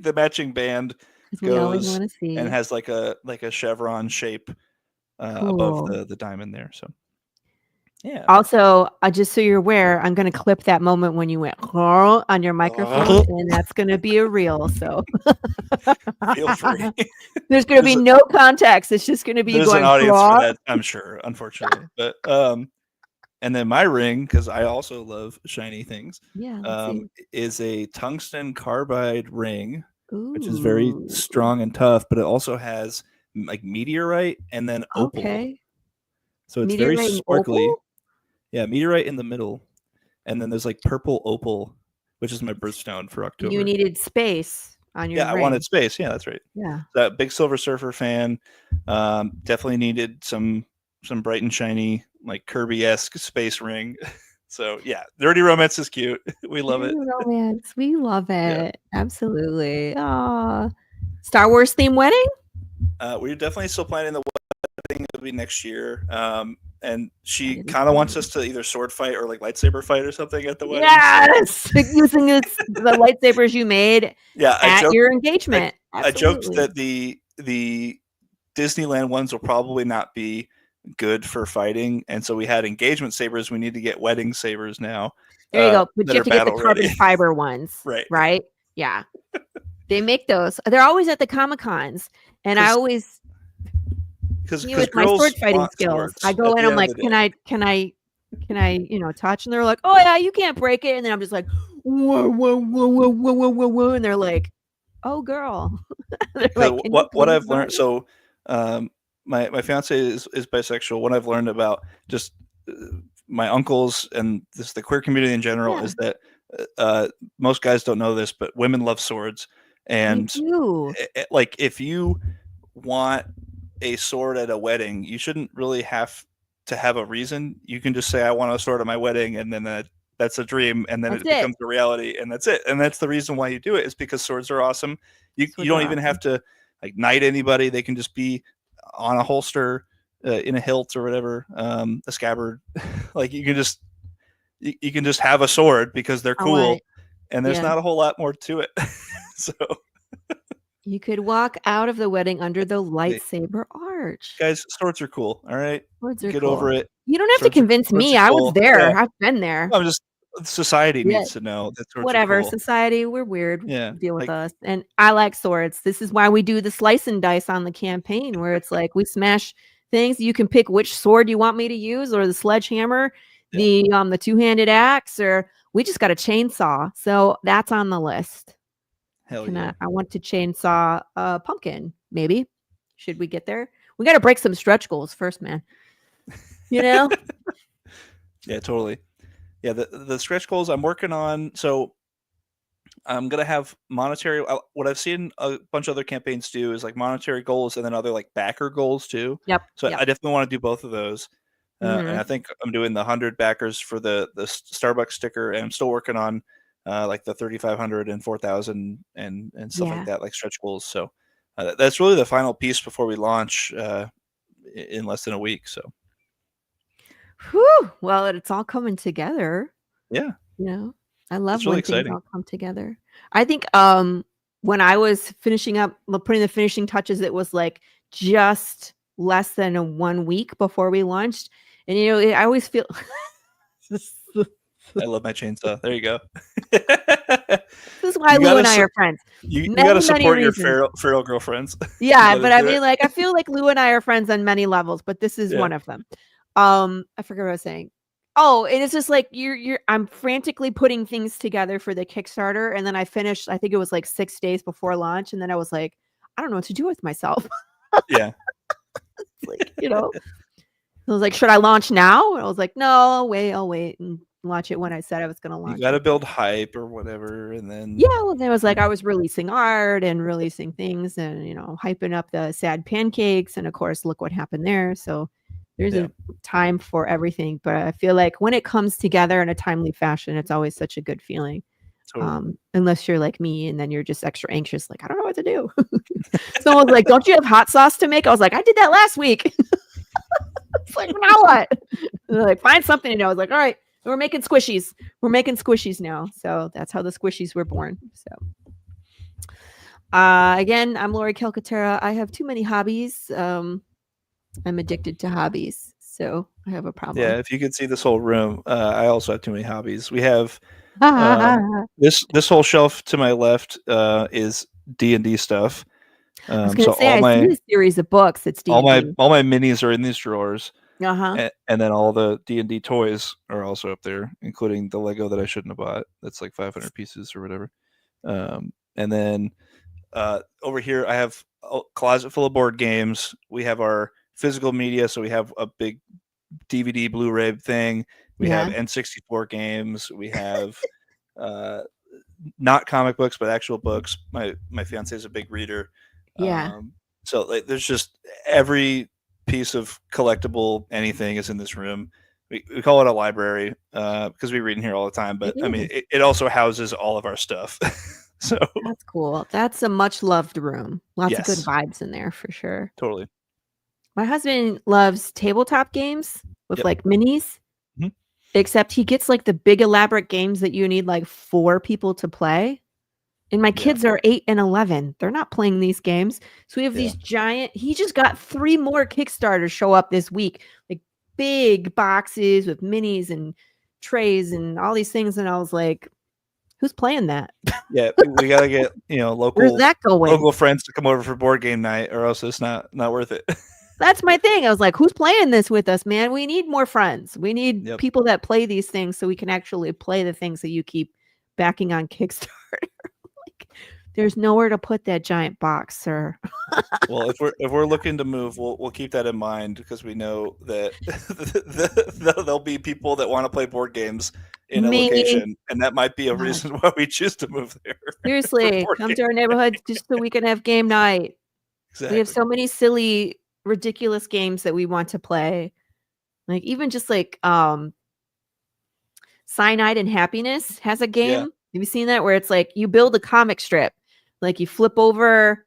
The matching band We always goes want to see. and has like a chevron shape above the diamond there. So yeah. Also, just so you're aware, I'm going to clip that moment when you went on your microphone, and that's going to be a reel. So feel free. There's going to be no context. It's just going to be there's going. An audience for that, I'm sure. Unfortunately, but and then my ring, because I also love shiny things, is a tungsten carbide ring, which is very strong and tough, but it also has like meteorite and then opal. Okay. So it's meteorite very sparkly. Opal? Yeah, meteorite in the middle. And then there's like purple opal, which is my birthstone for October. You needed space on your ring. I wanted space. Yeah, that's right. Yeah. That big Silver Surfer fan. Definitely needed some bright and shiny, like Kirby-esque space ring. So yeah, Nerdy Romance is cute. We love it. Romance. We love it. Yeah. Absolutely. Star Wars theme wedding? We're definitely still planning the wedding. It'll be next year. And she kind of wants us to either sword fight or like lightsaber fight or something at the wedding. Yes, using the lightsabers you made at your engagement. I joked that the Disneyland ones will probably not be good for fighting, and so we had engagement sabers. We need to get wedding sabers now. There you go. But you have to get the carbon fiber ones, right? Yeah, they make those. They're always at the Comic-Cons, and I always. Because my sword fighting skills, I go in. I'm like, can I, touch? And they're like, oh yeah, you can't break it. And then I'm just like, whoa, whoa, whoa, whoa, whoa, whoa, whoa, whoa. And they're like, oh girl. Like, what I've learned. So, my fiance is bisexual. What I've learned about just my uncles and the queer community in general is that most guys don't know this, but women love swords. And like, if you want a sword at a wedding, you shouldn't really have to have a reason. You can just say, I want a sword at my wedding, and then that's a dream, and then it becomes a reality, and that's it. And that's the reason why you do it, is because swords are awesome. You don't even have to like knight anybody. They can just be on a holster, in a hilt or whatever, a scabbard. Like you can just have a sword because they're cool, and there's not a whole lot more to it. So you could walk out of the wedding under the lightsaber arch. Guys, swords are cool. All right. Swords are Get over it. You don't have to convince me. I was there. I've been there. I'm just, society needs to know that swords are cool. Society, we're weird. Yeah. Deal with us. And I like swords. This is why we do the slice and dice on the campaign, where it's like we smash things. You can pick which sword you want me to use, or the sledgehammer, the two-handed axe, or we just got a chainsaw. So that's on the list. Hell yeah. I want to chainsaw a pumpkin, maybe. Should we get there? We got to break some stretch goals first, man. Yeah, totally. Yeah, the stretch goals I'm working on. So I'm going to have monetary. What I've seen a bunch of other campaigns do is like monetary goals and then other like backer goals too. Yep. So I definitely want to do both of those. And I think I'm doing the 100 backers for the Starbucks sticker, and I'm still working on like the 3,500 and 4,000 and stuff like that, like stretch goals. So that's really the final piece before we launch in less than a week. So, whew, well, it's all coming together. Yeah, I love when things all come together. I think when I was finishing up, putting the finishing touches, it was like just less than 1 week before we launched. And I always feel I love my chainsaw. There you go. this is why Lou and I are friends. You got to Many, many support your reasons. feral girlfriends. Yeah, You got but to I do mean, it. like, I feel like Lou and I are friends on many levels, but this is Yeah. one of them. I forget what I was saying. Oh, and it's just like I'm frantically putting things together for the Kickstarter, and then I finished, I think it was like 6 days before launch, and then I was like, I don't know what to do with myself. Yeah. It's like, I was like, should I launch now? And I was like, no, I'll wait and launch it when I said I was going to launch You got to it. build hype or whatever, and then Yeah, well, there was like I was releasing art and releasing things and hyping up the sad pancakes, and of course, look what happened there. So there's a time for everything, but I feel like when it comes together in a timely fashion, it's always such a good feeling. Totally. Unless you're like me and then you're just extra anxious, like I don't know what to do. Someone was like, "Don't you have hot sauce to make?" I was like, "I did that last week." It's like, now what? They're like, find something to do. I was like, all right, we're making squishies. We're making squishies now. So that's how the squishies were born. So again, I'm Laurie Calcaterra. I have too many hobbies. I'm addicted to hobbies. So I have a problem. Yeah, if you could see this whole room, I also have too many hobbies. We have this whole shelf to my left is D&D stuff. I was gonna say I see a series of books. It's D&D. All my minis are in these drawers. Uh-huh. And then all the D&D toys are also up there, including the Lego that I shouldn't have bought. That's like 500 pieces or whatever. And then over here, I have a closet full of board games. We have our physical media, so we have a big DVD Blu-ray thing. We have N64 games. We have not comic books, but actual books. My fiance is a big reader. Yeah. So like, there's just every piece of collectible anything is in this room. We call it a library because we read in here all the time. But I mean, it also houses all of our stuff. So that's cool. That's a much loved room. Lots of good vibes in there for sure. Totally. My husband loves tabletop games with like minis, except he gets like the big elaborate games that you need like 4 people to play. And my kids are 8 and 11. They're not playing these games. So we have these giant, he just got 3 more Kickstarters show up this week, like big boxes with minis and trays and all these things. And I was like, who's playing that? Yeah, we got to get, local friends to come over for board game night, or else it's not worth it. That's my thing. I was like, who's playing this with us, man? We need more friends. We need people that play these things so we can actually play the things that you keep backing on Kickstarter. Like, there's nowhere to put that giant box, sir. Well, if we're looking to move, we'll keep that in mind because we know that there'll be people that want to play board games in a location, and that might be a reason why we choose to move there. Seriously, come to our neighborhood just so we can have game night. Exactly. We have so many silly, ridiculous games that we want to play. Like even just like Cyanide and Happiness has a game. Have you seen that? Where it's like you build a comic strip, like you flip over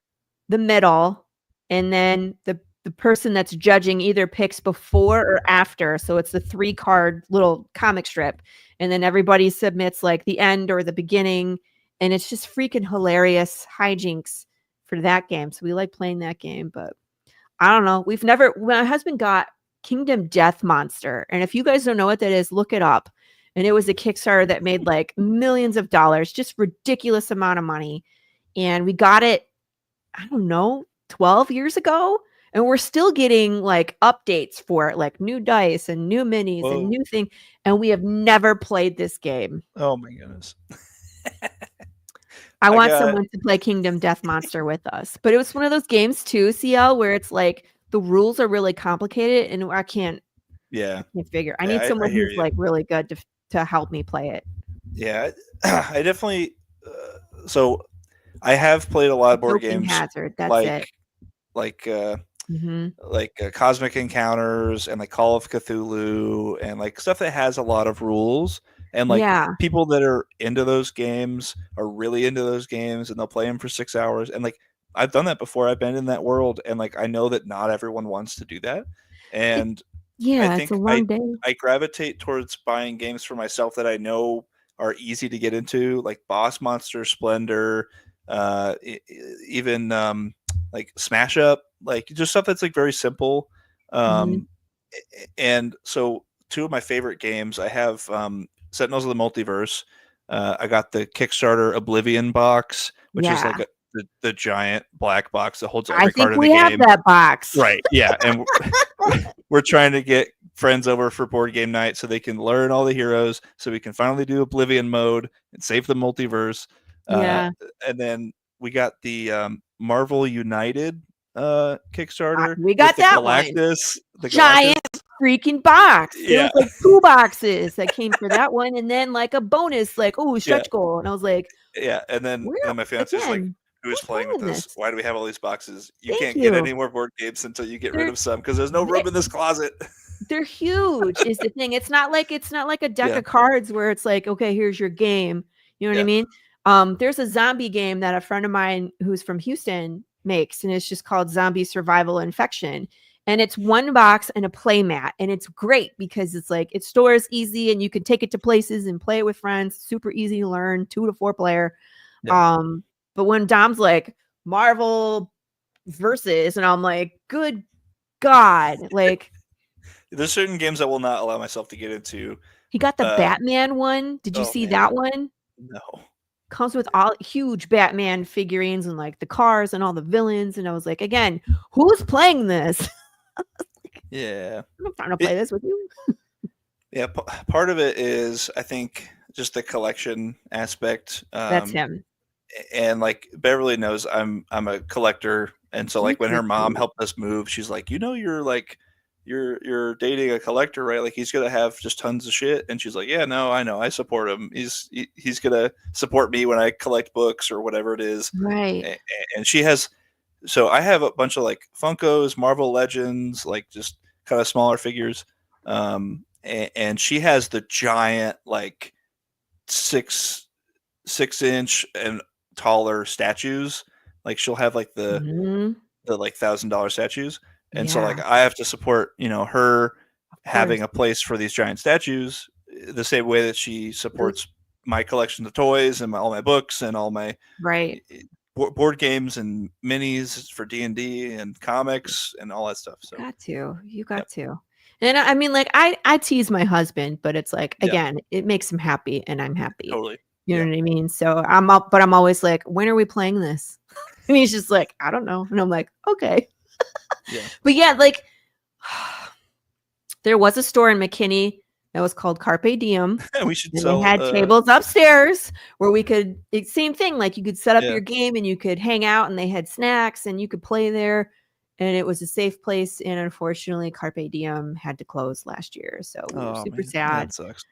the middle, and then the person that's judging either picks before or after. So it's the 3-card little comic strip, and then everybody submits like the end or the beginning, and it's just freaking hilarious hijinks for that game. So we like playing that game, but I don't know. My husband got Kingdom Death Monster, and if you guys don't know what that is, look it up. And it was a Kickstarter that made like millions of dollars, just ridiculous amount of money. And we got it, I don't know, 12 years ago. And we're still getting like updates for it, like new dice and new minis and new thing. And we have never played this game. Oh my goodness. I want someone to play Kingdom Death Monster with us. But it was one of those games too, CL, where it's like the rules are really complicated and I can't figure. I need someone who's like really good to help me play it. Yeah, I definitely. So I have played a lot of board games. Hazard, that's it. Like Cosmic Encounters and like Call of Cthulhu and like stuff that has a lot of rules. And like people that are into those games are really into those games and they'll play them for 6 hours. And like I've done that before. I've been in that world, and like I know that not everyone wants to do that. And I think it's a long day. I gravitate towards buying games for myself that I know are easy to get into, like Boss Monster, Splendor, even like Smash Up, like just stuff that's like very simple. Mhm. And so two of my favorite games, I have Sentinels of the Multiverse. I got the Kickstarter Oblivion box, which is like Yeah. the giant black box that holds I every card think in the we have game. that box. Right. Yeah. And we're trying to get friends over for board game night so they can learn all the heroes so we can finally do Oblivion mode and save the multiverse. Uh, Yeah. and then we got the Marvel United Kickstarter We with got the that one. Galactus. The Giant Galactus. freaking box. There Yeah. was like 2 boxes that came for that one, and then like a bonus, like, oh, Yeah. stretch goal. And I was like, Yeah. And then where my fiance is like, again? who is Who's playing with playing us? this? Why do we have all these boxes? You Thank can't get you. any more board games until you get rid They're of some because there's no they room in this closet. they're huge is the thing. It's not like a deck Yeah. of cards where it's like, okay, here's your game. You know what I Yeah. mean? There's a zombie game that a friend of mine who's from Houston makes, and it's just called Zombie Survival Infection. And it's 1 box and a play mat. And it's great because it's like it stores easy and you can take it to places and play it with friends. Super easy to learn, 2 to 4 player. Yeah. But when Dom's like Marvel versus, and I'm like, good God, like There's certain games I will not allow myself to get into. he got the Batman one. Did you Oh see man, that one? no. Comes with all huge Batman figurines and like the cars and all the villains. And I was like, again, who's playing this? Yeah, I'm not trying to play this with you. yeah. Part of it is, I think, just the collection aspect. That's him. And like Beverly knows, I'm a collector, and so like He's when so her mom cute. helped us move, she's like, you're like, you're dating a collector, right? Like he's gonna have just tons of shit. And she's like, yeah, no, I know, I support him. He's gonna support me when I collect books or whatever it is. Right. And she has, so I have a bunch of like Funkos, Marvel Legends, like just kind of smaller figures. And she has the giant like 6 inch and taller statues. Like she'll have like Mhm. the like $1,000 statues. And so like Yeah, I have to support, her of course. having a place for these giant statues the same way that she Those supports my collection of toys and all my books and all my right. board games and minis for D&D and comics and all that stuff. So, Got to. You yep. got to. And I mean, like, I tease my husband, but it's like, Yeah. again, it makes him happy and I'm happy. Totally. You know Yeah. what I mean? So I'm up, but I'm always like, when are we playing this? And he's just like, I don't know. And I'm like, okay. Yeah. But yeah, like there was a store in McKinney that was called Carpe Diem. We should And sell. they had tables upstairs where we could, same thing, like you could set up Yeah. your game and you could hang out and they had snacks and you could play there. And it was a safe place. And unfortunately, Carpe Diem had to close last year. So we were super Man, sad. that sucks.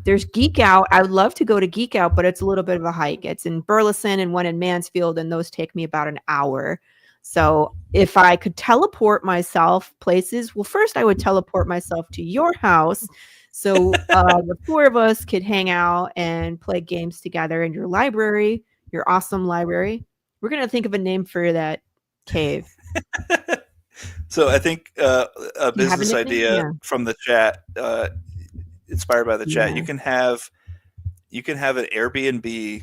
There's Geek Out. I would love to go to Geek Out, but it's a little bit of a hike. It's in Burleson and one in Mansfield, and those take me about an hour. So if I could teleport myself places, well, first I would teleport myself to your house. So the 4 of us could hang out and play games together in your library, your awesome library. We're going to think of a name for that cave. So I think a Do you have a business nickname? idea Yeah. from the chat, inspired by the chat. Yeah. You can have an Airbnb.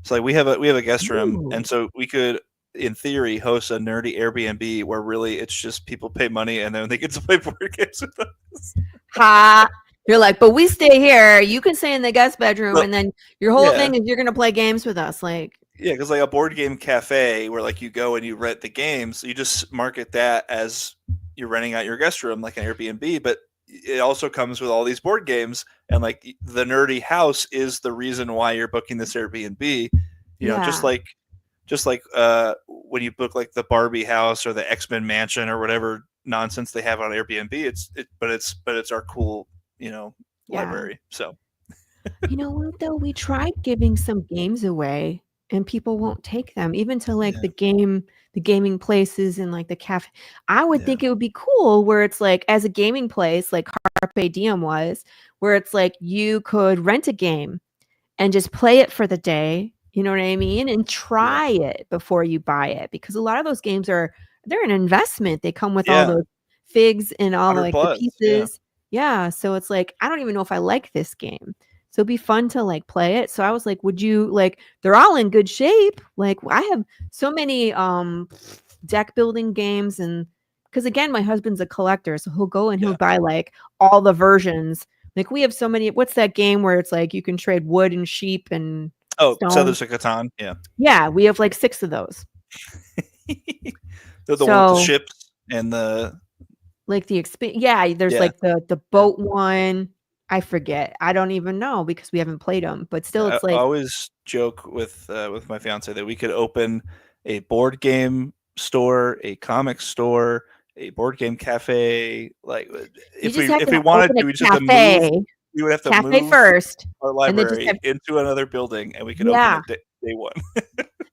So like we have a guest room, Ooh. and so we could, in theory, host a nerdy Airbnb where really it's just people pay money and then they get to play board games with us. Ha! You're like, but we stay here. You can stay in the guest bedroom, Well, and then your whole yeah. thing is you're gonna play games with us. Like, Yeah, because like a board game cafe where like you go and you rent the games, you just market that as you're renting out your guest room like an Airbnb, but it also comes with all these board games, and like the nerdy house is the reason why you're booking this Airbnb. Just like when you book like the Barbie house or the X-Men mansion or whatever nonsense they have on Airbnb, but it's our cool, library. So you know what though? We tried giving some games away and people won't take them, even to like Yeah. the gaming places and like the cafe. I would Yeah. think it would be cool where it's like as a gaming place, like Carpe Diem was, where it's like you could rent a game and just play it for the day. You know what I mean? And try it before you buy it, because a lot of those games they're an investment. They come with all those figs and all like the pieces. Yeah. So it's like, I don't even know if I like this game. So it'd be fun to like play it. So I was like, would you like, they're all in good shape. Like I have so many deck building games. And because again, my husband's a collector, so he'll go and he'll Yeah. buy like all the versions. Like we have so many. What's that game where it's like you can trade wood and sheep and stone? Settlers of Catan. Yeah. Yeah, we have like 6 of those. They're the ones with the So ships and the like yeah, there's yeah. like the boat one. I forget. I don't even know because we haven't played them. But still, I it's like always joke with my fiance that we could open a board game store, a comic store, a board game cafe. Like you if just we have if to we wanted open to, a we just have to move. cafe, We would have to cafe move first, our and then just have library into another building, and we could open yeah. it day one.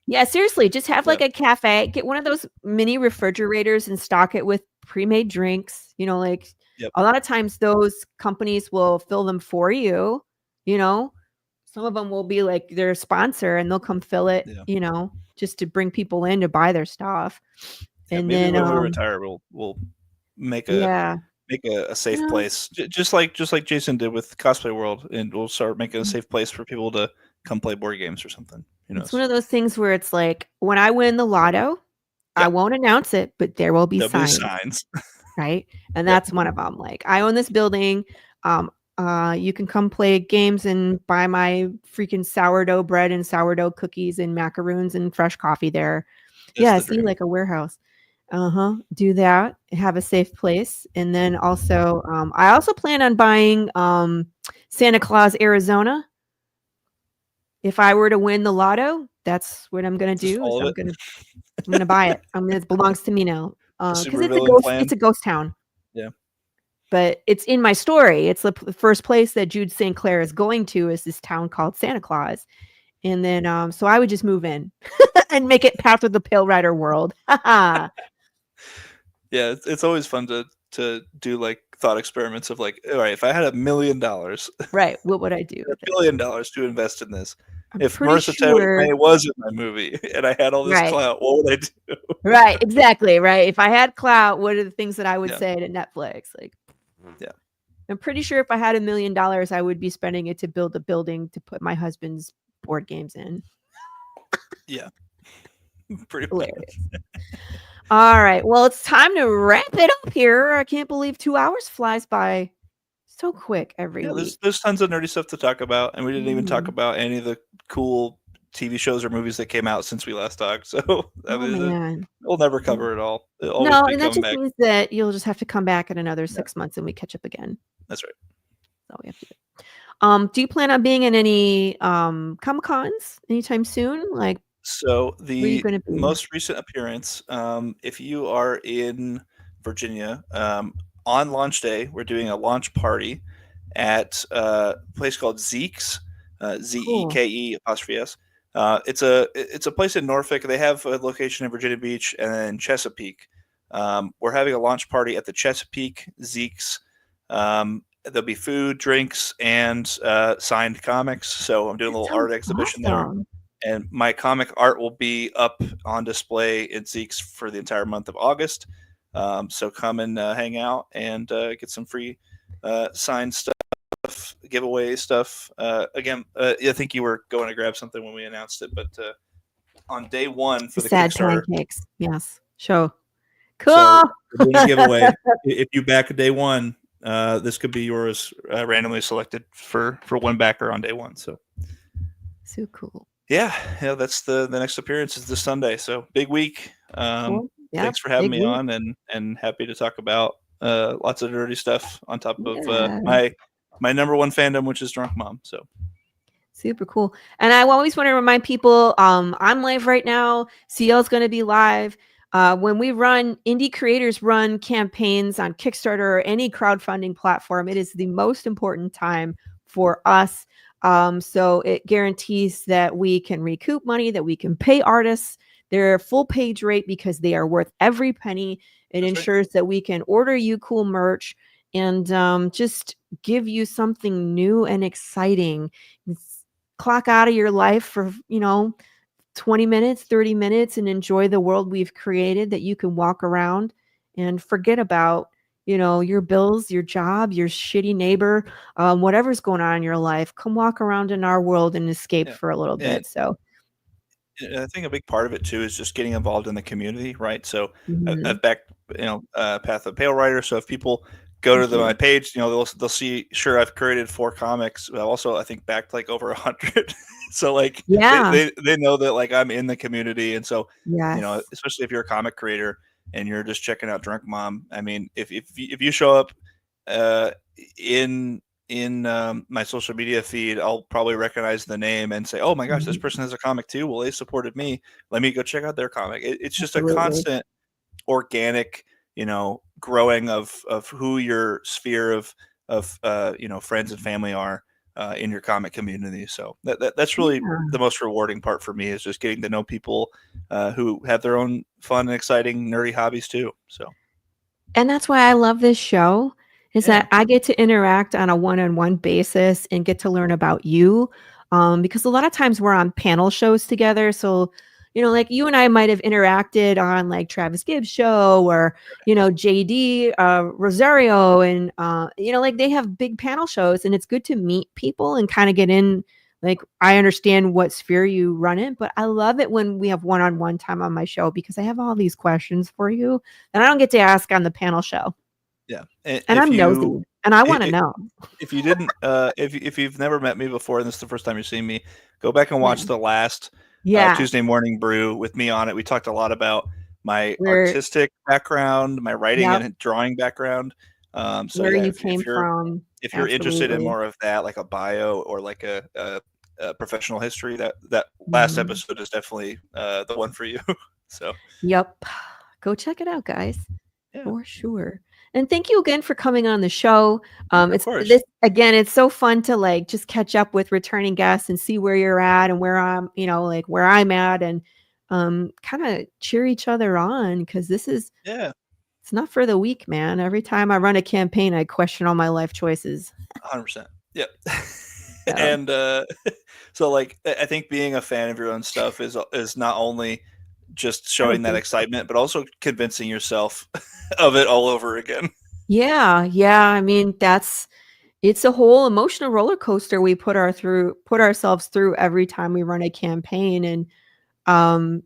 Yeah, seriously, just have Yeah. like a cafe, get one of those mini refrigerators and stock it with pre-made drinks. Like Yep. a lot of times those companies will fill them for you, Some of them will be like their sponsor and they'll come fill it, Yeah. Just to bring people in to buy their stuff. Yeah, And maybe then when we retire, we'll make a yeah, a safe place, just like Jason did with Cosplay World, and we'll start making a safe place for people to come play board games or something. It's one of those things where it's like when I win the lotto, I Yep. won't announce it, but there'll be There'll be signs. signs. Right? And Yep. that's one of them. Like, I own this building. You can come play games and buy my freaking sourdough bread and sourdough cookies and macaroons and fresh coffee there. That's the See, dream. like a warehouse. Do that. Have a safe place. And then also, I also plan on buying Santa Claus, Arizona. If I were to win the lotto, that's what I'm gonna do. Is all of I'm gonna buy it. It belongs to me now. The Because supervillain plan. it's a ghost town. Yeah. But it's in my story. It's the first place that Jude St. Clair is going to is this town called Santa Claus. And then so I would just move in and make it Path of the Pale Rider world. Yeah, it's always fun to do like thought experiments of like, all right, if I had $1 million, right, what would I do? $1 billion to invest in this? I'm if pretty Marissa sure Tomei was in my movie and I had all this right. clout, what would I do? Right, exactly, right. If I had clout, what are the things that I would Yeah. say to Netflix? Like, yeah. I'm pretty sure if I had $1 million, I would be spending it to build a building to put my husband's board games in. Yeah. Pretty hilarious. All right. Well, it's time to wrap it up here. I can't believe 2 hours flies by so quick every week. There's tons of nerdy stuff to talk about, and we didn't even talk about any of the cool TV shows or movies that came out since we last talked. So man. We'll never cover it all. No, and that just means that you'll just have to come back in another 6 months and we catch up again. That's right. That's all we have to do. Do you plan on being in any Comic-Cons anytime soon? Like, so the most recent appearance, if you are in Virginia, on launch day, we're doing a launch party at a place called Zeke's, ZEKE''S. It's a place in Norfolk. They have a location in Virginia Beach and then Chesapeake. We're having a launch party at the Chesapeake Zeke's. There'll be food, drinks, and signed comics. So I'm doing a little art exhibition there. And my comic art will be up on display at Zeke's for the entire month of August. So come and hang out and get some free signed stuff, giveaway stuff. Again, I think you were going to grab something when we announced it, but on day one for the sad Kickstarter, pancakes. Yes, show. Cool. So we're doing a giveaway. If you back day one, this could be yours, randomly selected for one backer on day one. So cool. Yeah, that's the next appearance is this Sunday. So big week. Cool. Thanks for having me on, and happy to talk about lots of nerdy stuff on top of my number one fandom, which is Drunk Mom. So super cool. And I always want to remind people, I'm live right now. CL is going to be live. When we indie creators run campaigns on Kickstarter or any crowdfunding platform, it is the most important time for us. So it guarantees that we can recoup money, that we can pay artists their full page rate because they are worth every penny. It ensures that we can order you cool merch and just give you something new and exciting. Clock out of your life for, 20 minutes, 30 minutes and enjoy the world we've created, that you can walk around and forget about your bills, your job, your shitty neighbor, whatever's going on in your life. Come walk around in our world and escape for a little bit. So I think a big part of it too is just getting involved in the community, right? So Mhm. I've backed, Path of Pale Writer. So if people go to Thank my you. page, they'll see. Sure, I've created 4 comics. But also, I think backed like over 100. So like Yeah. they know that like I'm in the community, and so Yes. especially if you're a comic creator and you're just checking out Drunk Mom. I mean, if you show up uh, in my social media feed, I'll probably recognize the name and say, "Oh my gosh, this Mhm. person has a comic too. Well, they supported me. Let me go check out their comic." It's just a Absolutely. constant organic, growing of who your sphere of friends and family are in your comic community. So that's really Yeah. the most rewarding part for me is just getting to know people who have their own fun and exciting nerdy hobbies too. So And that's why I love this show, is yeah, that I get to interact on a one-on-one basis and get to learn about you, because a lot of times we're on panel shows together, so, like, you and I might have interacted on, like, Travis Gibbs' show or, JD, Rosario, and, like, they have big panel shows, and it's good to meet people and kinda get in like, I understand what sphere you run in, but I love it when we have one-on-one time on my show because I have all these questions for you and I don't get to ask on the panel show. yeah. And And I'm nosy, and I wanna know. if you didn't, if you've never met me before and this is the first time you're seeing me, go back and Yeah. watch the last Yeah. Tuesday morning brew with me on it. We talked a lot about my Where artistic background, my writing Yep, and drawing background. So where yeah, you if came from. if you're interested in Absolutely. more of that, like a bio or like a professional history, that last Mhm. episode is definitely the one for you. So Yep. Go check it out, guys, yeah, for sure. And thank you again for coming on the show. of It's course. this again, it's so fun to, like, just catch up with returning guests and see where you're at and where I'm like, where I'm at and, kinda cheer each other on because this is Yeah, it's not for the weak, man. Every time I run a campaign, I question all my life choices. 100%. Yep. So, And so like I think being a fan of your own stuff is not only just oh, showing that thank you. excitement, but also convincing yourself of it all over again. Yeah, yeah, I mean, it's a whole emotional roller coaster we put ourselves through every time we run a campaign, and, um,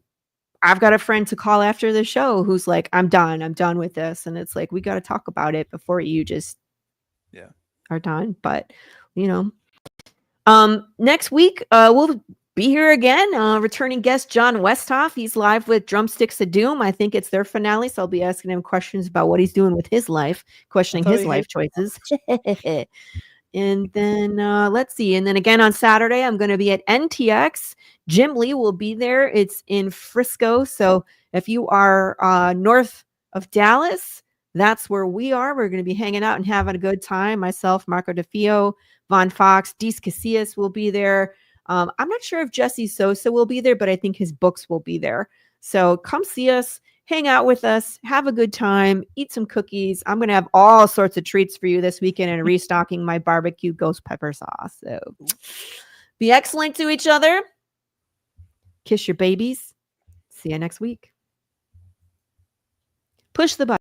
I've got a friend to call after the show who's like, I'm done with this," and it's like, we gotta talk about it before you just Yeah. are done, but, you know next week, we'll be here again. Returning guest John Westhoff. He's live with Drumsticks of Doom. I think it's their finale, so I'll be asking him questions about what he's doing with his life, I questioning thought his he hated life choices. comics. And then let's see. And then again on Saturday, I'm going to be at NTX. Jim Lee will be there. It's in Frisco. So if you are north of Dallas, that's where we are. We're going to be hanging out and having a good time. Myself, Marco DeFio, Von Fox, Dees Casillas will be there. I'm not sure if Jesse Sosa will be there, but I think his books will be there. So come see us, hang out with us, have a good time, eat some cookies. I'm going to have all sorts of treats for you this weekend and restocking my barbecue ghost pepper sauce. So be excellent to each other. Kiss your babies. See you next week. Push the button.